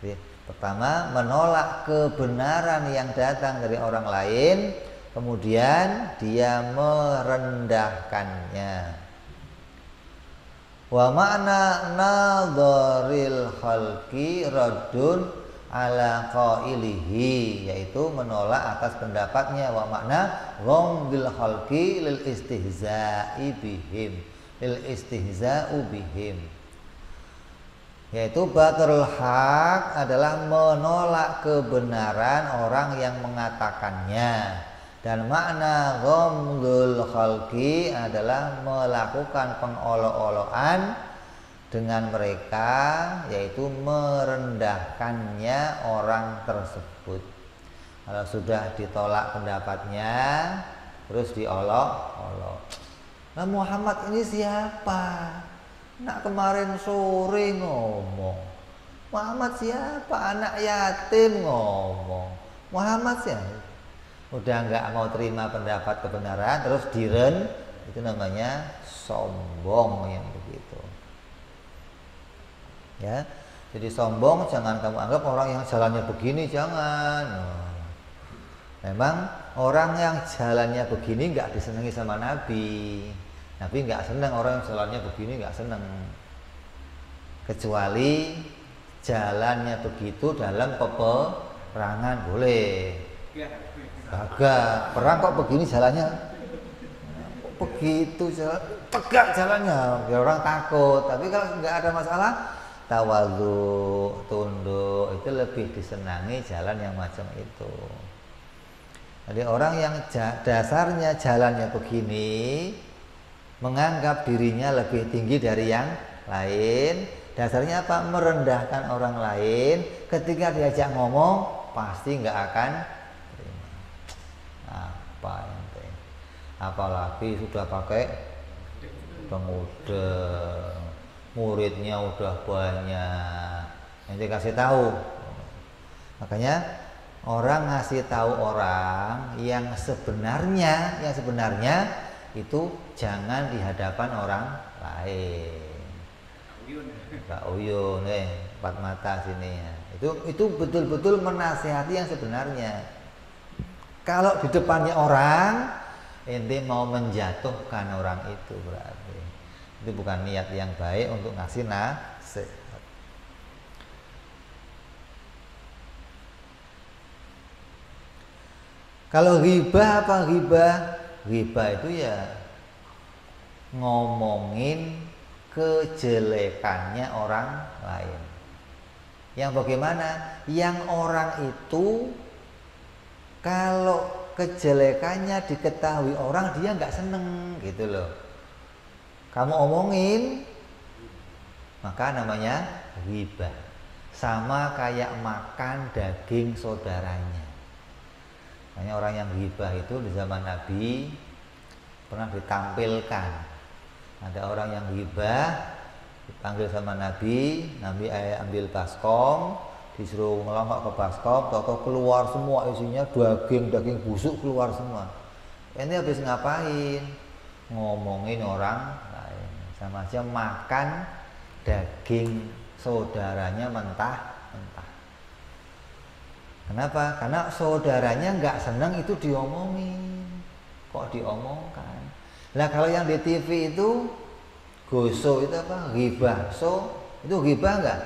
Jadi, pertama, menolak kebenaran yang datang dari orang lain, kemudian dia merendahkannya. Wa makna nadharil khalqi raddun ala qailihi, yaitu menolak atas pendapatnya. Wa makna ghamdil khalqi lil istihza'i bihim, lil istihza'u bihim, yaitu batrul haq adalah menolak kebenaran orang yang mengatakannya, dan makna ghamdul khalqi adalah melakukan pengolok-olokan dengan mereka, yaitu merendahkannya orang tersebut. Kalau sudah ditolak pendapatnya, terus diolok-olok. Nah, Muhammad ini siapa? Nak kemarin sore ngomong Muhammad siapa? Anak yatim ngomong Muhammad siapa? Udah nggak mau terima pendapat kebenaran, terus diren, itu namanya sombong yang begitu. Ya, jadi sombong jangan kamu anggap orang yang jalannya begini, jangan. Memang orang yang jalannya begini nggak disenangi sama Nabi. Nabi nggak senang orang yang jalannya begini, nggak senang. Kecuali jalannya begitu dalam peperangan boleh. Kagak, perang kok begini jalannya, kok begitu jalan, tegak jalannya, biar orang takut. Tapi kalau nggak ada masalah, tawadhu, tunduk, itu lebih disenangi jalan yang macam itu. Jadi orang yang dasarnya jalannya begini, menganggap dirinya lebih tinggi dari yang lain, dasarnya apa? Merendahkan orang lain. Ketika diajak ngomong pasti nggak akan terima. Apa ente? Apalagi sudah pakai pemuda, muridnya udah banyak, ente kasih tahu. Makanya orang ngasih tahu orang yang sebenarnya itu jangan di hadapan orang lain. Pak Uyun, empat mata sini ya. Itu betul-betul menasihati yang sebenarnya. Kalau di depannya orang, ente mau menjatuhkan orang itu, berarti itu bukan niat yang baik untuk ngasih nasihat. Kalau ghibah apa ghibah? Ghibah itu ya ngomongin kejelekannya orang lain. Yang bagaimana? Yang orang itu kalau kejelekannya diketahui orang, dia nggak seneng gitu loh. Kamu omongin, maka namanya ghibah. Sama kayak makan daging saudaranya. Makanya orang yang ghibah itu di zaman Nabi pernah ditampilkan. Ada orang yang ghibah dipanggil sama Nabi, Nabi ambil baskom, disuruh ngelongok ke baskom, tahu keluar semua isinya daging busuk keluar semua. Ini habis ngapain? Ngomongin orang lain. Sama aja makan daging saudaranya mentah-mentah. Kenapa? Karena saudaranya nggak senang itu diomongin. Kok diomongkan? Nah kalau yang di TV itu goso itu apa? Ghibah. So itu ghibah nggak?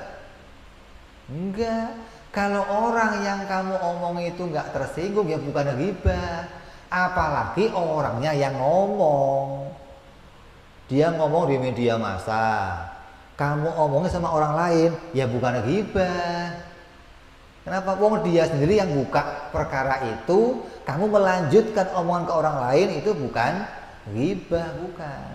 Enggak. Kalau orang yang kamu omong itu nggak tersinggung, ya bukan ghibah. Apalagi orangnya yang ngomong. Dia ngomong di media massa. Kamu omongnya sama orang lain, ya bukan ghibah. Kenapa? Wong dia sendiri yang buka perkara itu, kamu melanjutkan omongan ke orang lain, itu bukan ghibah, bukan.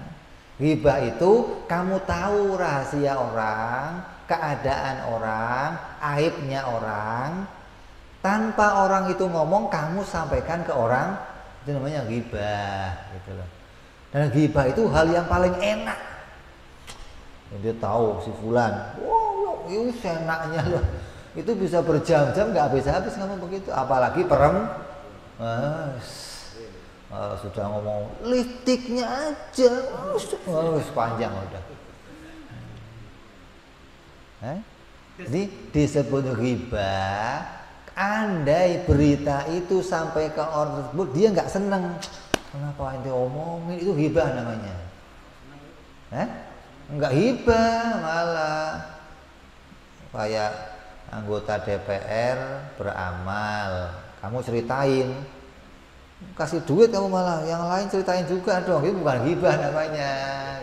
Ghibah itu kamu tahu rahasia orang, keadaan orang, aibnya orang, tanpa orang itu ngomong kamu sampaikan ke orang, itu namanya ghibah gitu loh. Dan ghibah itu hal yang paling enak. Dia tahu si fulan, wow, itu enaknya loh. Itu bisa berjam-jam nggak habis-habis kamu begitu. Apalagi sudah ngomong lipstiknya aja, panjang udah. Jadi disebut ghibah. Andai berita itu sampai ke orang tersebut dia nggak seneng, kenapa ente omongin, itu ghibah namanya. Nggak hibah, malah kayak anggota DPR beramal, kamu ceritain, kasih duit kamu malah yang lain ceritain juga dong, itu bukan hibah namanya,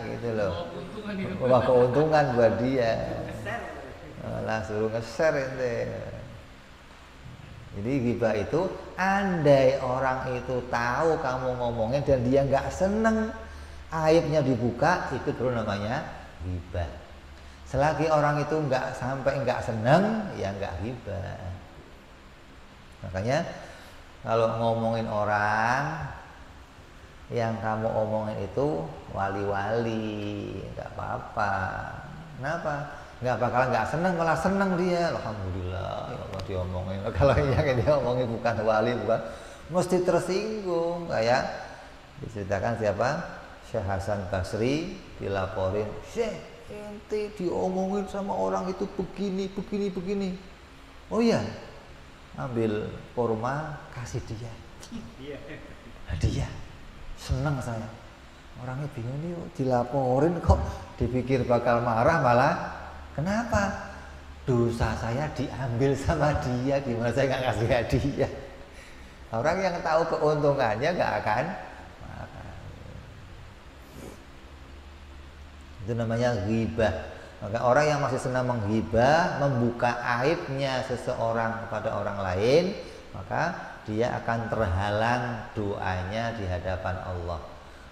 gitu loh. Wah, keuntungan buat dia, malah suruh nge-share ente. Jadi ghibah itu andai orang itu tahu kamu ngomongin dan dia nggak seneng, aibnya dibuka, itu baru namanya ghibah. Selagi orang itu nggak seneng, ya nggak ghibah. Makanya kalau ngomongin orang yang kamu omongin itu wali-wali, nggak apa-apa. Kenapa? Nggak bakalan nggak seneng, malah seneng dia. Alhamdulillah, ya Allah diomongin. Kalau yang dia omongin bukan wali, mesti tersinggung. Kayak diceritakan siapa? Syekh Hasan Basri dilaporin, Syekh ente diomongin sama orang itu begini. Oh iya, ambil kurma kasih dia, hadiah. Seneng saya. Orangnya bingung nih, dilaporin kok dipikir bakal marah, malah kenapa? Dosa saya diambil sama dia, gimana saya nggak kasih hadiah? Orang yang tahu keuntungannya nggak akan makan. Itu namanya ghibah. Maka orang yang masih senang menghibah, membuka aibnya seseorang kepada orang lain, maka dia akan terhalang doanya di hadapan Allah.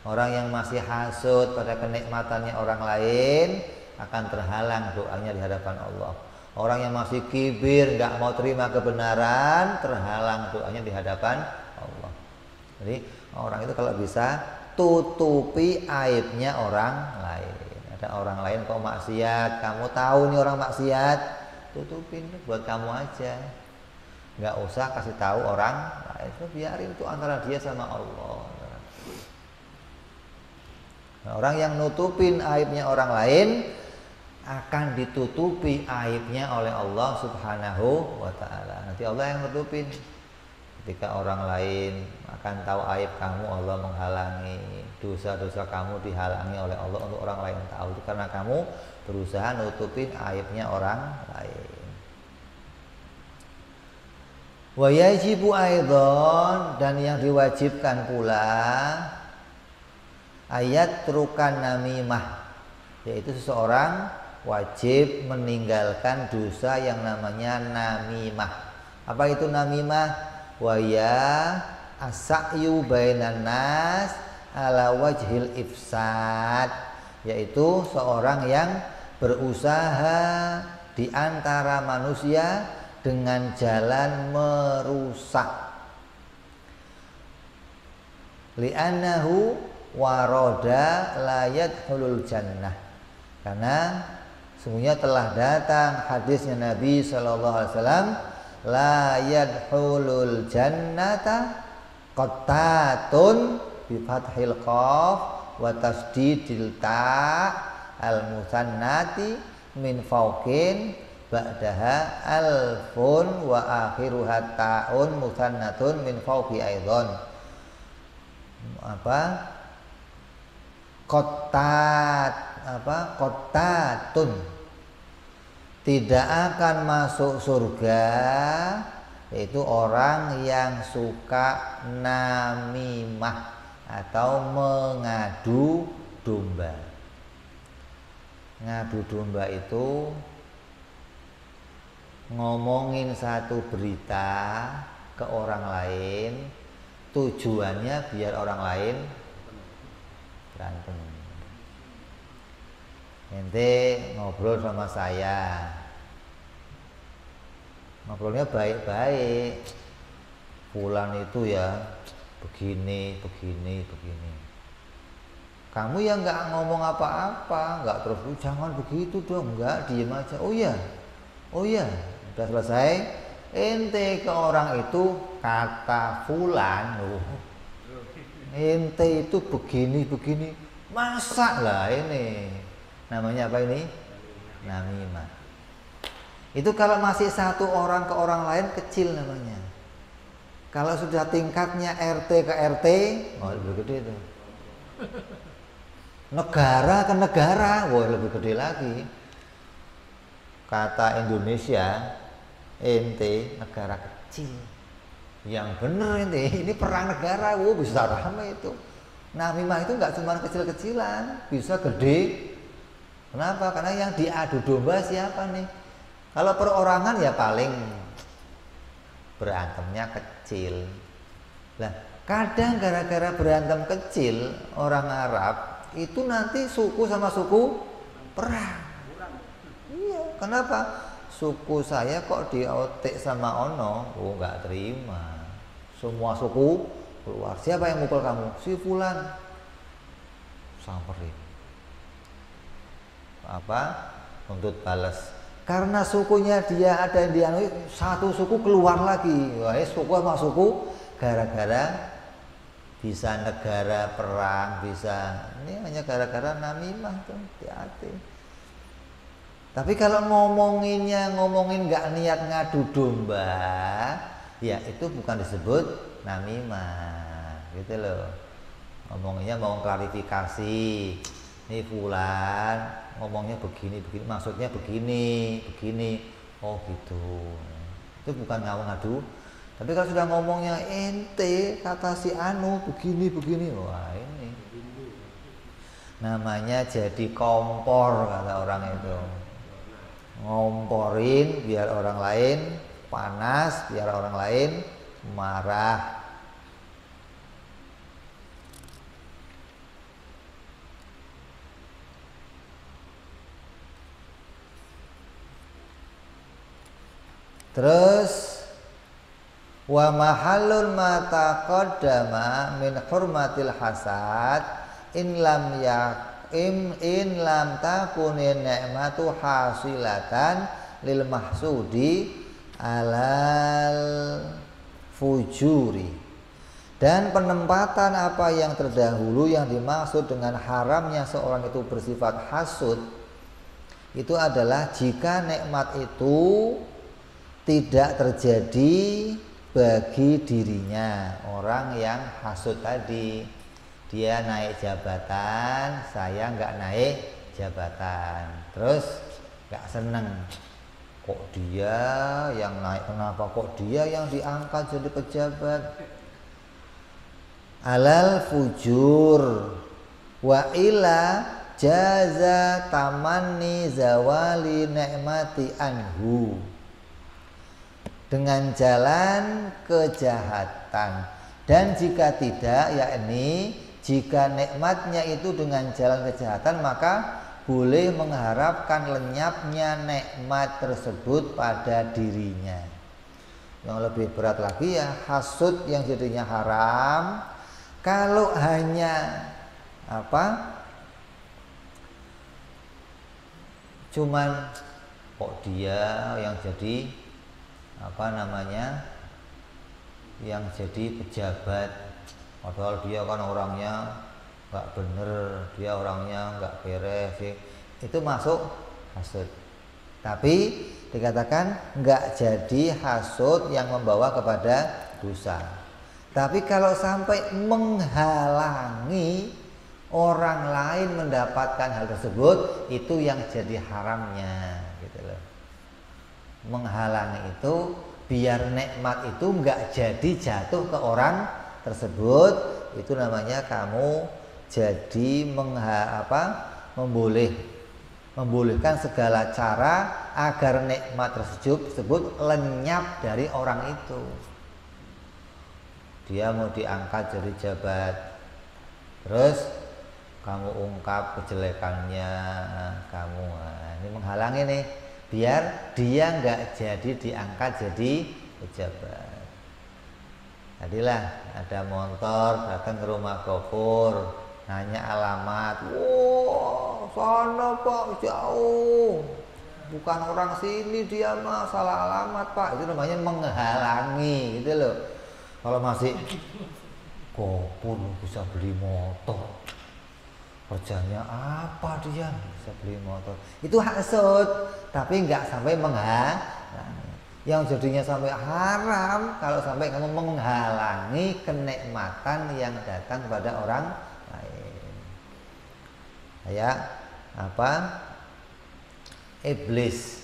Orang yang masih hasud pada kenikmatannya orang lain akan terhalang doanya di hadapan Allah. Orang yang masih kibir, nggak mau terima kebenaran, terhalang doanya di hadapan Allah. Jadi orang itu kalau bisa tutupi aibnya orang lain. Ada orang lain kok maksiat, kamu tahu nih orang maksiat, tutupin buat kamu aja. Nggak usah kasih tahu orang lain, biarin itu antara dia sama Allah. Nah, orang yang nutupin aibnya orang lain akan ditutupi aibnya oleh Allah Subhanahu wa ta'ala. Nanti Allah yang nutupin. Ketika orang lain akan tahu aib kamu, Allah menghalangi. Dosa-dosa kamu dihalangi oleh Allah untuk orang lain tahu. Itu karena kamu berusaha nutupin aibnya orang lain. Wa yajibu aidan, dan yang diwajibkan pula ayat trukan namimah, yaitu seseorang wajib meninggalkan dosa yang namanya namimah. Apa itu namimah? Wa ya as-sa'yu bainan nas ala wajhil ifsad, yaitu seorang yang berusaha di antara manusia dengan jalan merusak. Li'annahu waroda la yadkhulul jannah, karena sungguhnya telah datang hadisnya Nabi SAW, la yadkhulul jannata qattatun bi fathil qaf wa tasdidil ta al musannati min fawqin ba'daha alfun wa akhiruha ta'un musannatun min fawqi aidan. Qattatun, tidak akan masuk surga, yaitu orang yang suka namimah atau mengadu domba. Ngadu domba itu ngomongin satu berita ke orang lain, tujuannya biar orang lain berantem. Ente ngobrol sama saya, ngobrolnya baik-baik. Fulan itu ya begini. Kamu yang nggak ngomong apa-apa, nggak terus jangan begitu dong, nggak, diem aja. Oh iya, udah selesai. Ente ke orang itu kata fulan, ente itu begini, masa lah ini. Namanya apa ini? Namimah. Itu kalau masih satu orang ke orang lain kecil namanya. Kalau sudah tingkatnya RT ke RT, oh lebih gede itu. Negara ke negara, wah lebih gede lagi. Kata Indonesia, ente negara kecil. Yang bener ente, ini perang negara, wah bisa ramai itu. Namimah itu nggak cuma kecil-kecilan, bisa gede. Kenapa? Karena yang diadu domba siapa nih? Kalau perorangan ya paling berantemnya kecil. Lah, kadang gara-gara berantem kecil orang Arab itu nanti suku sama suku perang. Iya, kenapa? Suku saya kok diotek sama ono? Oh, nggak terima. Semua suku keluar. Siapa yang mukul kamu? Si fulan. Samperin. Apa? Untuk balas. Karena sukunya dia ada di satu suku keluar lagi. Wah, suku sama suku gara-gara bisa negara perang, bisa ini hanya gara-gara namimah tuh, hati-hati. Tapi kalau ngomongin nggak niat ngadu domba, ya itu bukan disebut namimah, gitu loh. Ngomongnya mau klarifikasi, nih fulan ngomongnya begini, maksudnya begini. Oh gitu. Itu bukan ngadu. Tapi kalau sudah ngomongnya ente kata si anu begini, wah ini namanya jadi kompor kata orang itu. Ngomporin biar orang lain panas, biar orang lain marah. Terus wa mahallul ma taqaddama min hurmatil hasad in lam takunin ni'matu hasilatan lil mahsudi alal fujuri. Dan penempatan apa yang terdahulu yang dimaksud dengan haramnya seorang itu bersifat hasud itu adalah jika nikmat itu tidak terjadi bagi dirinya. Orang yang hasud tadi, dia naik jabatan, saya nggak naik jabatan, terus nggak seneng. Kok dia yang naik, kenapa kok dia yang diangkat jadi pejabat? Alal fujur wa ila jaza tamanni zawali nikmati anhu, dengan jalan kejahatan. Dan jika tidak, yakni jika nikmatnya itu dengan jalan kejahatan, maka boleh mengharapkan lenyapnya nikmat tersebut pada dirinya. Yang lebih berat lagi ya hasud yang jadinya haram kalau hanya cuman kok dia yang jadi yang jadi pejabat, padahal dia kan orangnya nggak bener, dia orangnya nggak beres, itu masuk hasud. Tapi dikatakan nggak jadi hasud yang membawa kepada dosa. Tapi kalau sampai menghalangi orang lain mendapatkan hal tersebut, itu yang jadi haramnya, gitu loh. Menghalangi itu biar nikmat itu nggak jadi jatuh ke orang tersebut, itu namanya kamu jadi membolehkan segala cara agar nikmat tersebut lenyap dari orang itu. Dia mau diangkat jadi jabat, terus kamu ungkap kejelekannya, kamu ini menghalangi nih. biar dia nggak jadi diangkat jadi pejabat. Tadilah ada motor datang ke rumah Gofur, nanya alamat, wow sana Pak jauh, bukan orang sini dia mah, salah alamat Pak. Itu namanya menghalangi gitu loh. Kalau masih Gofur bisa beli motor, kerjanya apa dia bisa beli motor, itu hasud, tapi nggak sampai menghalangi. Yang jadinya sampai haram kalau sampai kamu menghalangi kenikmatan yang datang pada orang lain. Kayak apa? Iblis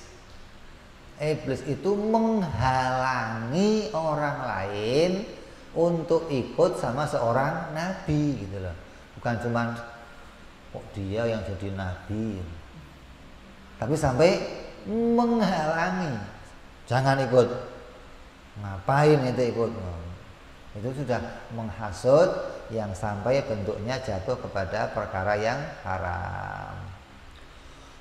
itu menghalangi orang lain untuk ikut sama seorang nabi gitu loh. Bukan cuman kok dia yang jadi nabi, tapi sampai menghalangi, jangan ikut, ngapain itu ikut, itu sudah menghasut yang sampai bentuknya jatuh kepada perkara yang haram.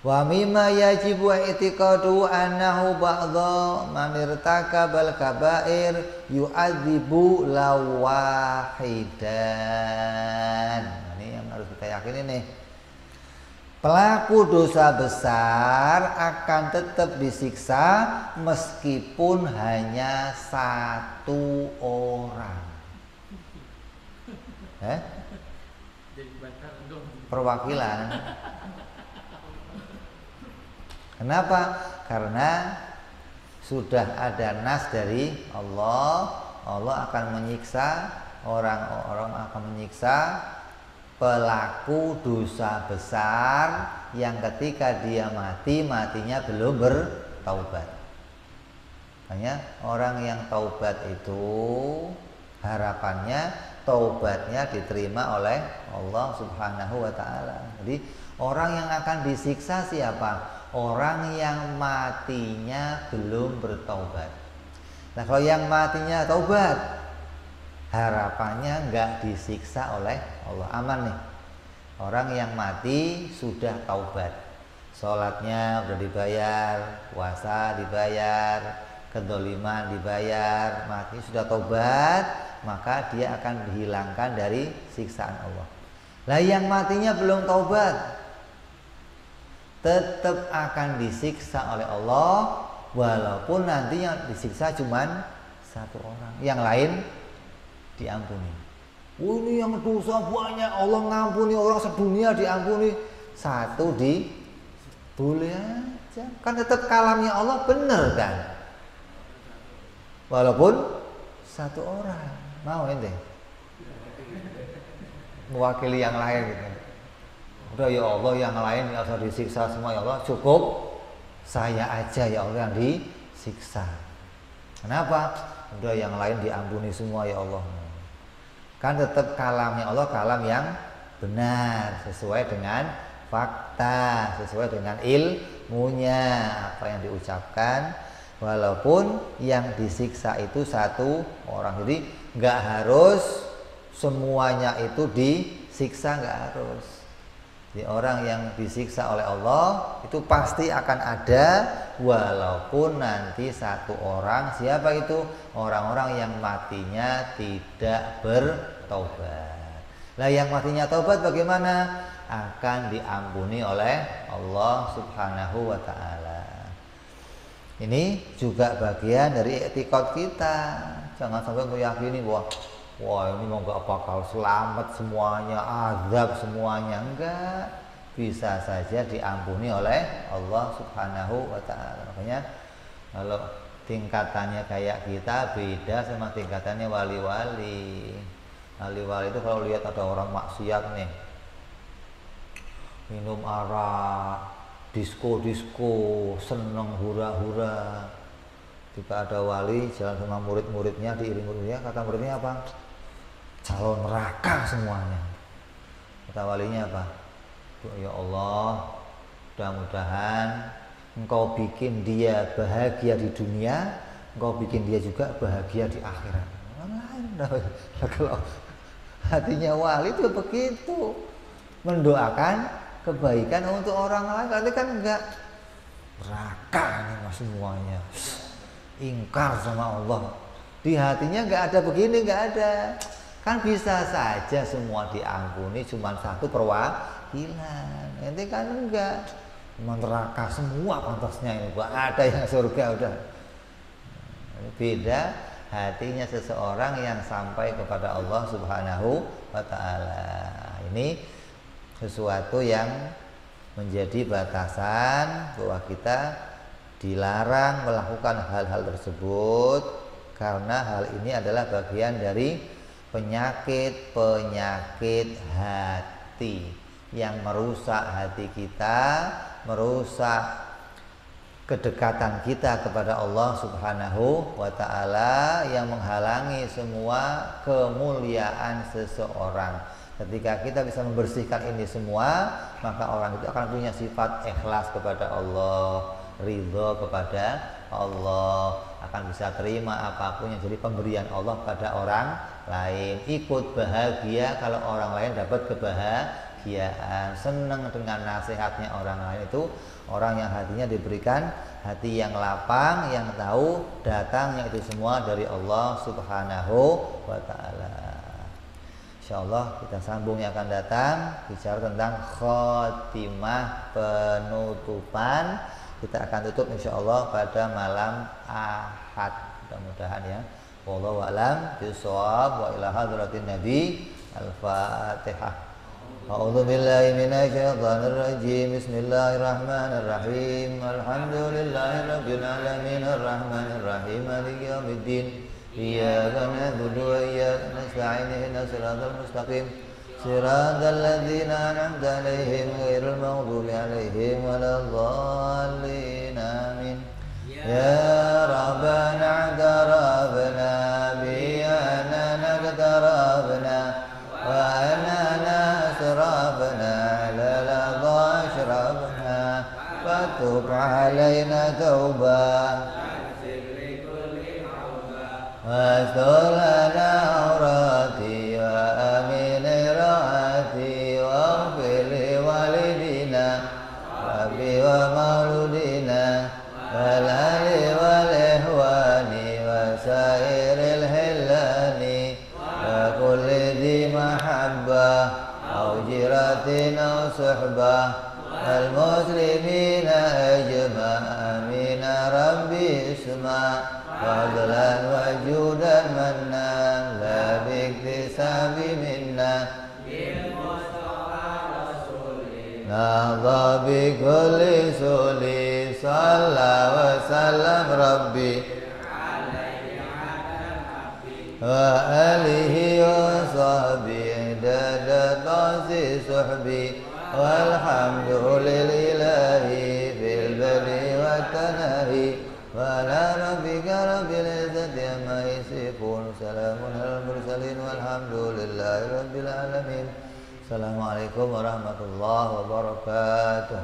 Wa mimma yajibu i'tiqadu annahu ba'dha man irtakabal kaba'ir yu'adzibu lawahidan. Ini yang harus kita yakini nih. Pelaku dosa besar akan tetap disiksa meskipun hanya satu orang. Perwakilan. Kenapa? Karena sudah ada nas dari Allah. Allah akan menyiksa orang-orang, akan menyiksa pelaku dosa besar yang ketika dia matinya belum bertaubat. Makanya orang yang taubat itu harapannya taubatnya diterima oleh Allah Subhanahu wa taala. Jadi orang yang akan disiksa siapa? Orang yang matinya belum bertaubat. Nah kalau yang matinya taubat, harapannya nggak disiksa oleh Allah, aman nih. Orang yang mati sudah taubat, sholatnya udah dibayar, puasa dibayar, kedoliman dibayar, mati sudah taubat, maka dia akan dihilangkan dari siksaan Allah. Lah yang matinya belum taubat, tetap akan disiksa oleh Allah, walaupun nanti yang disiksa cuman satu orang, yang lain diampuni. Oh ini yang dosa banyak Allah ngampuni, orang sedunia diampuni, satu boleh aja, kan tetap kalamnya Allah bener kan, walaupun satu orang. Mau ente mewakili yang lain gitu. Udah ya Allah yang lain nggak usah disiksa semua ya Allah, cukup saya aja ya Allah yang disiksa. Kenapa? Udah yang lain diampuni semua ya Allah. Kan tetap kalamnya Allah kalam yang benar, sesuai dengan fakta, sesuai dengan ilmunya apa yang diucapkan, walaupun yang disiksa itu satu orang. Jadi nggak harus semuanya itu disiksa, nggak harus. Jadi orang yang disiksa oleh Allah itu pasti akan ada, walaupun nanti satu orang. Siapa itu? Orang-orang yang matinya tidak bertaubat. Lah yang matinya taubat bagaimana? Akan diampuni oleh Allah Subhanahu wa taala. Ini juga bagian dari etikot kita. Jangan sampai meyakini bahwa wah ini mau gak bakal selamat semuanya, azab semuanya. Enggak, bisa saja diampuni oleh Allah Subhanahu wa ta'ala. Makanya kalau tingkatannya kayak kita beda sama tingkatannya wali-wali. Wali-wali itu kalau lihat ada orang maksiat nih, minum arak, disko-disko, seneng hura-hura. Jika ada wali jalan sama murid-muridnya, diiring muridnya, kata muridnya apa? Calon neraka semuanya. Kata walinya apa? Ya Allah, mudah-mudahan Engkau bikin dia bahagia di dunia, Engkau bikin dia juga bahagia di akhirat. Kalau hatinya wali itu begitu, mendoakan kebaikan untuk orang lain. Berarti kan enggak neraka nih mas semuanya, ingkar sama Allah. Di hatinya nggak ada begini, nggak ada. Kan bisa saja semua diampuni, cuma satu perwakilan. Nanti kan enggak, neraka semua pantasnya ini, nggak ada yang surga udah. Beda hatinya seseorang yang sampai kepada Allah Subhanahu wa Ta'ala. Ini sesuatu yang menjadi batasan bahwa kita dilarang melakukan hal-hal tersebut, karena hal ini adalah bagian dari penyakit hati yang merusak hati kita, merusak kedekatan kita kepada Allah Subhanahu wa Ta'ala, yang menghalangi semua kemuliaan seseorang. Ketika kita bisa membersihkan ini semua, maka orang itu akan punya sifat ikhlas kepada Allah, ridho kepada Allah, akan bisa terima apapun yang jadi pemberian Allah pada orang lain, ikut bahagia kalau orang lain dapat kebahagiaan, senang dengan nasihatnya orang lain. Itu orang yang hatinya diberikan hati yang lapang, yang tahu datangnya itu semua dari Allah Subhanahu wa Ta'ala. Insyaallah kita sambung yang akan datang, bicara tentang khotimah, penutupan. Kita akan tutup insyaallah pada malam Ahad, mudah-mudahan ya. Wallahu a'lam bishawab, wa ila hadratin nabi. Al-Fatihah. A'udzu billahi minasyaitonir rajim. Bismillahirrahmanirrahim. Alhamdulillahirabbil alamin arrahmanir rahim maliki yaumiddin. Iyyaka na'budu wa iyyaka nasta'in ihdinas siratal mustaqim siratal ladzina an'amta 'alaihim ghairil maghdubi 'alaihim waladdallin. Amin. Ya Rabbana a'tarafna bi annana qatarafna wa annana asrafna la ashrafna fatub 'alaina taubah واستر لنا عوراتي وآمن روعاتي واغفر لوالدينا ربي ومولودينا والأهل والإخوان وسائر الحلان وكل ذي محبة أو جيرة أو صحبة المسلمين أجمع آمين ربي اسمع فضلا وجودا منا لا باكتساب منا نهضى بكل سولي صلى وسلم ربي وآله وصحبه عدد طاسي صحبي والحمد لله في البر والتنهي وعلى ربك رب العزة عما يصفون سلام على المرسلين والحمد لله رب العالمين. Assalamualaikum warahmatullahi wabarakatuh.